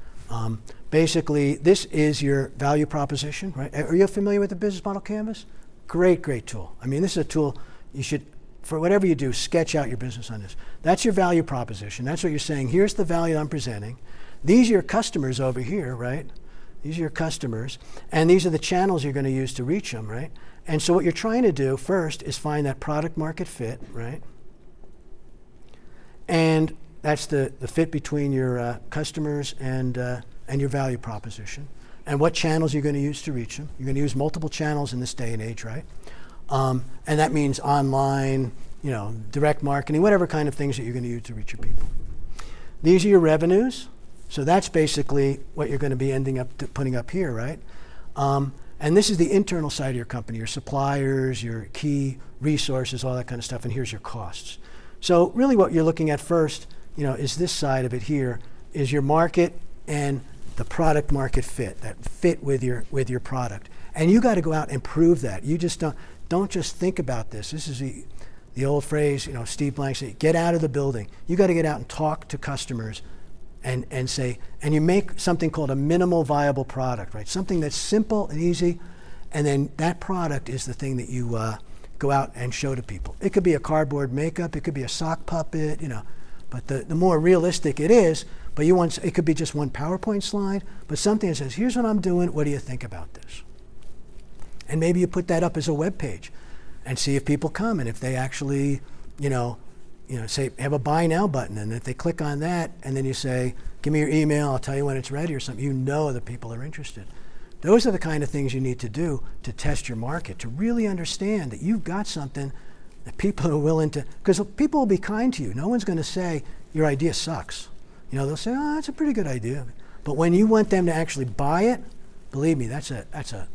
Basically, this is your value proposition, right? Are you familiar with the business model canvas? Great tool. I mean, this is a tool you should, for whatever you do, sketch out your business on this. That's your value proposition. That's what you're saying. Here's the value I'm presenting. These are your customers over here, right? These are your customers. And these are the channels you're going to use to reach them, right? And so what you're trying to do first is find that product market fit, right? And That's the fit between your customers and your value proposition. And what channels you're going to use to reach them. You're going to use multiple channels in this day and age, right? And that means online, direct marketing, whatever kind of things that you're going to use to reach your people. These are your revenues. So that's basically what you're going to be ending up putting up here, right? And this is the internal side of your company, your suppliers, your key resources, all that kind of stuff, and here's your costs. So really what you're looking at first, is this side of it here, is your market and the product market fit, that fit with your product. And you got to go out and prove that. You just don't just think about this. This is the old phrase, Steve Blank said, get out of the building. You got to get out and talk to customers and say, and you make something called a minimal viable product, right? Something that's simple and easy, and then that product is the thing that you go out and show to people. It could be a cardboard makeup, it could be a sock puppet, but the more realistic it is, but it could be just one PowerPoint slide, but something that says, here's what I'm doing, what do you think about this? And maybe you put that up as a web page and see if people come, and if they actually, say, have a buy now button, and if they click on that, and then you say, give me your email, I'll tell you when it's ready or something, that people are interested. Those are the kind of things you need to do to test your market, to really understand that you've got something that people are willing to, because people will be kind to you. No one's going to say, your idea sucks. They'll say, oh, that's a pretty good idea. But when you want them to actually buy it, believe me, that's a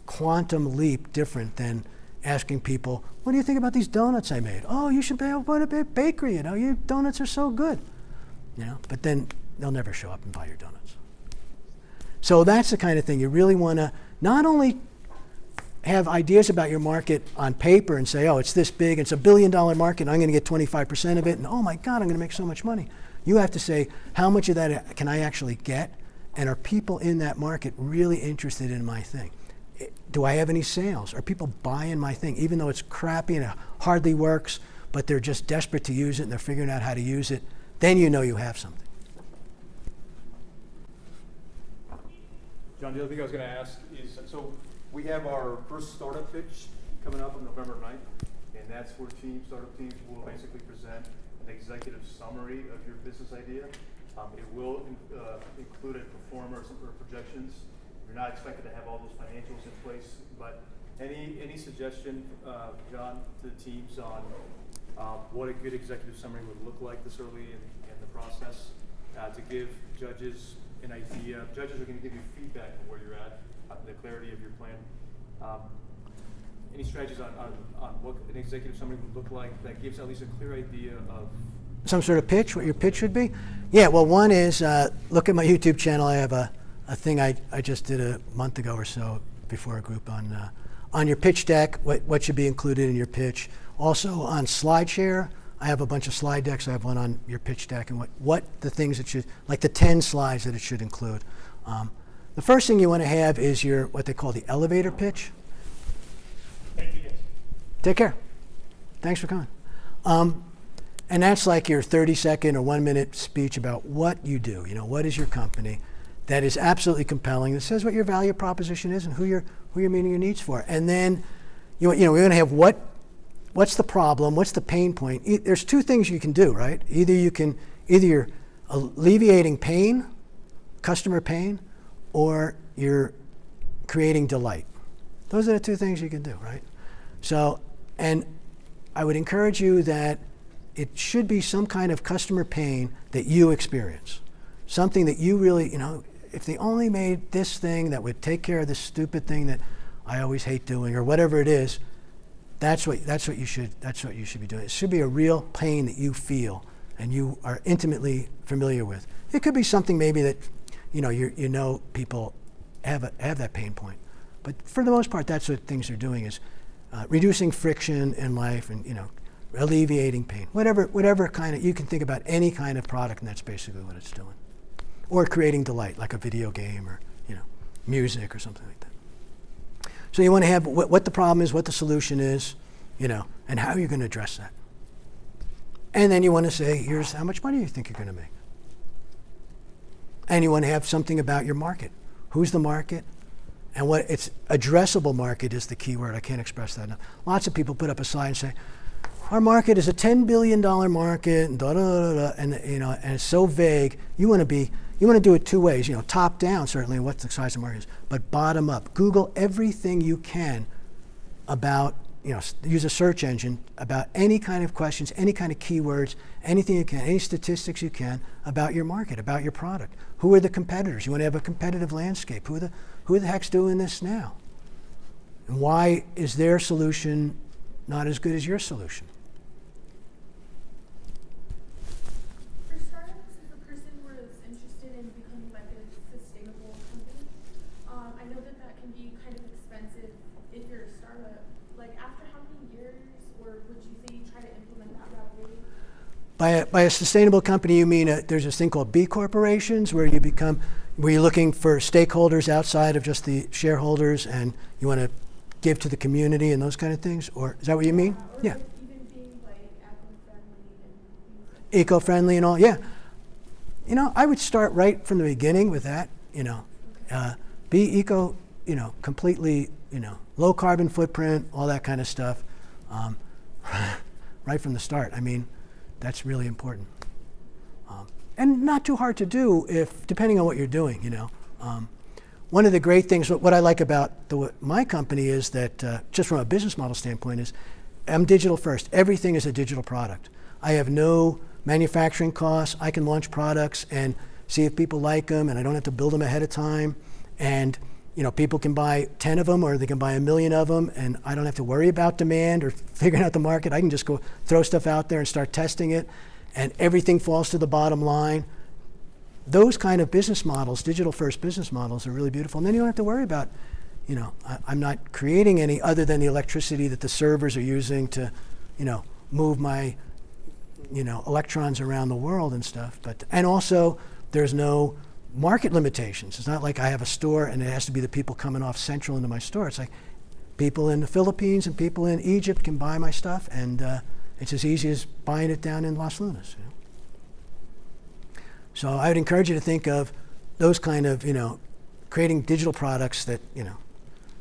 quantum leap different than asking people, what do you think about these donuts I made? Oh, you should be able to put a bakery, your donuts are so good. But then they'll never show up and buy your donuts. So that's the kind of thing you really want to not only have ideas about your market on paper and say, oh, it's this big, it's $1 billion market, and I'm going to get 25% of it, and oh my God, I'm going to make so much money. You have to say, how much of that can I actually get? And are people in that market really interested in my thing? Do I have any sales? Are people buying my thing, even though it's crappy and it hardly works, but they're just desperate to use it and they're figuring out how to use it? Then you know you have something. John, the other thing I was going to ask is, so we have our first startup pitch coming up on November 9th, and that's where startup teams will basically present an executive summary of your business idea. It will include a pro forma or some projections. You're not expected to have all those financials in place, but any suggestion, John, to the teams on what a good executive summary would look like this early in the process to give judges an idea? Judges are going to give you feedback on where you're at, the clarity of your plan. Any strategies on what an executive summary would look like that gives at least a clear idea of some sort of pitch, what your pitch would be? Yeah, well, one is look at my YouTube channel. I have a thing I just did a month ago or so before a group on your pitch deck, what should be included in your pitch. Also on SlideShare, I have a bunch of slide decks. I have one on your pitch deck and what the things it should, like the 10 slides that it should include. The first thing you want to have is what they call the elevator pitch. Thank you, guys. Take care. Thanks for coming. And that's like your 30-second or 1-minute speech about what you do. What is your company that is absolutely compelling, that says what your value proposition is and who you're meeting your needs for. And then, we're going to have what's the problem, what's the pain point. There's two things you can do, right? Either you're alleviating pain, customer pain, or you're creating delight. Those are the two things you can do, right? So, and I would encourage you that it should be some kind of customer pain that you experience. Something that you really, if they only made this thing that would take care of this stupid thing that I always hate doing, or whatever it is, that's what you should be doing. It should be a real pain that you feel and you are intimately familiar with. It could be something maybe that people have that pain point. But for the most part, that's what things are doing, is reducing friction in life and alleviating pain. Whatever kind of, you can think about any kind of product, and that's basically what it's doing. Or creating delight, like a video game or music or something like that. So you want to have what the problem is, what the solution is, and how you're going to address that. And then you want to say, here's how much money you think you're going to make. And you want to have something about your market. Who's the market? And what its addressable market is the key word. I can't express that enough. Lots of people put up a slide and say, our market is a $10 billion market, and da da da da, and you know, and it's so vague. You want to do it two ways. You know, top down certainly what the size of the market is, but bottom up. Google everything you can about, you know, use a search engine about any kind of questions, any kind of keywords, anything you can, any statistics you can about your market, about your product. Who are the competitors? You want to have a competitive landscape. Who the heck's doing this now? And why is their solution not as good as your solution? For startups, if a person was interested in becoming like a sustainable company, I know that that can be kind of expensive if you're a startup. Like after how many years, or would you say you try to implement that right away? By a sustainable company, you mean there's this thing called B corporations where you're looking for stakeholders outside of just the shareholders, and you want to give to the community and those kind of things? Or is that what you mean? Or Yeah. like even being like eco-friendly and things like Eco-friendly and all, yeah. You know, I would start right from the beginning with that, you know. Be eco, you know, completely, you know, low carbon footprint, all that kind of stuff, right from the start. I mean, that's really important. And not too hard to do depending on what you're doing, you know. One of the great things, what I like about my company is that, just from a business model standpoint, is I'm digital first. Everything is a digital product. I have no manufacturing costs. I can launch products and see if people like them, and I don't have to build them ahead of time. And you know, people can buy 10 of them, or they can buy 1 million of them, and I don't have to worry about demand or figuring out the market. I can just go throw stuff out there and start testing it, and everything falls to the bottom line. Those kind of business models, digital first business models, are really beautiful. And then you don't have to worry about, you know, I'm not creating any other than the electricity that the servers are using to, you know, move my, you know, electrons around the world and stuff. And also, there's no market limitations. It's not like I have a store and it has to be the people coming off Central into my store. It's like people in the Philippines and people in Egypt can buy my stuff, and it's as easy as buying it down in Los Lunas. You know? So I would encourage you to think of those kind of, you know, creating digital products that, you know,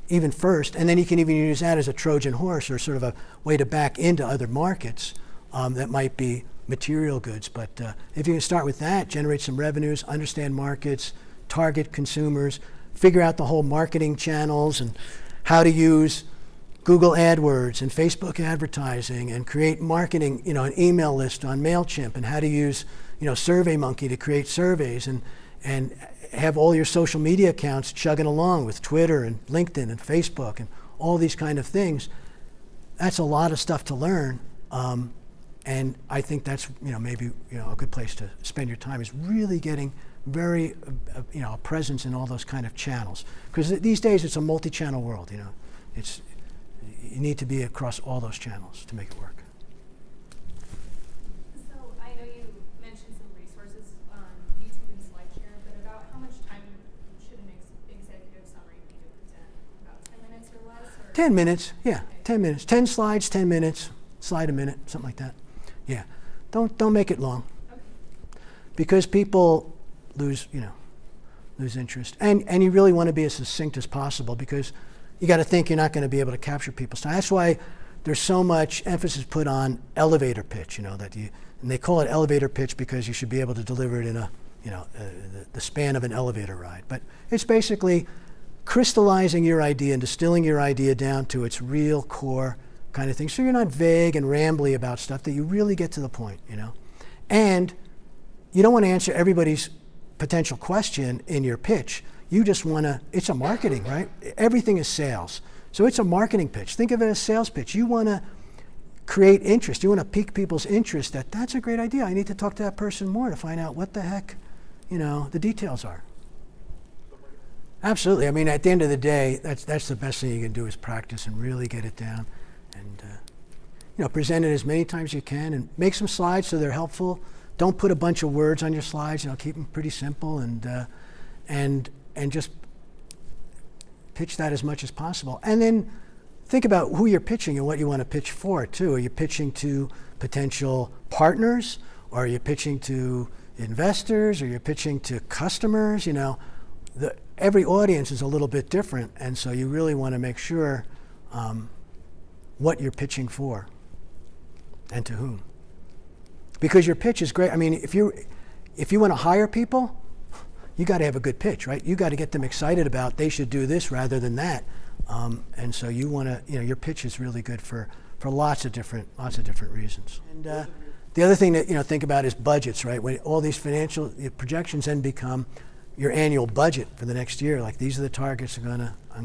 even first, and then you can even use that as a Trojan horse or sort of a way to back into other markets that might be material goods. But if you can start with that, generate some revenues, understand markets, target consumers, figure out the whole marketing channels and how to use Google AdWords and Facebook advertising and create marketing, you know, an email list on MailChimp, and how to use, you know, SurveyMonkey to create surveys, and have all your social media accounts chugging along with Twitter and LinkedIn and Facebook and all these kind of things. That's a lot of stuff to learn. And I think that's, you know, maybe, you know, a good place to spend your time is really getting very, you know, a presence in all those kind of channels. Because these days it's a multi-channel world, you know. You need to be across all those channels to make it work. So I know you mentioned some resources on YouTube and SlideShare, but about how much time should an executive summary be to present? About 10 minutes or less? Or 10 minutes, yeah, okay. 10 minutes. 10 slides, 10 minutes, slide a minute, something like that. Yeah, don't make it long, Okay. because people lose interest. And you really want to be as succinct as possible, because you got to think you're not going to be able to capture people's time. That's why there's so much emphasis put on elevator pitch, you know, and they call it elevator pitch because you should be able to deliver it in a, you know, the span of an elevator ride. But it's basically crystallizing your idea and distilling your idea down to its real core kind of thing. So you're not vague and rambly about stuff, that you really get to the point, you know. And you don't want to answer everybody's potential question in your pitch. You just want to, it's a marketing, right? Everything is sales. So it's a marketing pitch. Think of it as a sales pitch. You want to create interest. You want to pique people's interest that that's a great idea. I need to talk to that person more to find out what the heck, you know, the details are. Absolutely. I mean, at the end of the day, that's the best thing you can do, is practice and really get it down. And you know, present it as many times as you can, and make some slides so they're helpful. Don't put a bunch of words on your slides. You know, keep them pretty simple, and just pitch that as much as possible. And then think about who you're pitching and what you want to pitch for too. Are you pitching to potential partners, or are you pitching to investors, or you're pitching to customers? You know, every audience is a little bit different, and so you really want to make sure what you're pitching for. and to whom. Because your pitch is great. I mean, if you want to hire people, you got to have a good pitch, right? You got to get them excited about they should do this rather than that. And so you want to, your pitch is really good for lots of different reasons. And the other thing that think about is budgets, right? When all these financial projections then become your annual budget for the next year. Like these are the targets I'm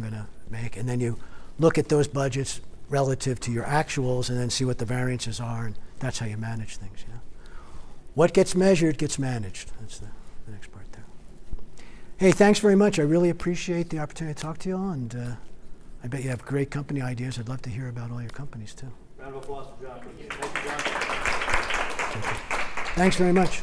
gonna make, and then you look at those budgets relative to your actuals, and then see what the variances are, and that's how you manage things. What gets measured gets managed. That's the next part there. Hey, thanks very much. I really appreciate the opportunity to talk to you all, and I bet you have great company ideas. I'd love to hear about all your companies too. Round of applause for John. Thank you, John. Thanks very much.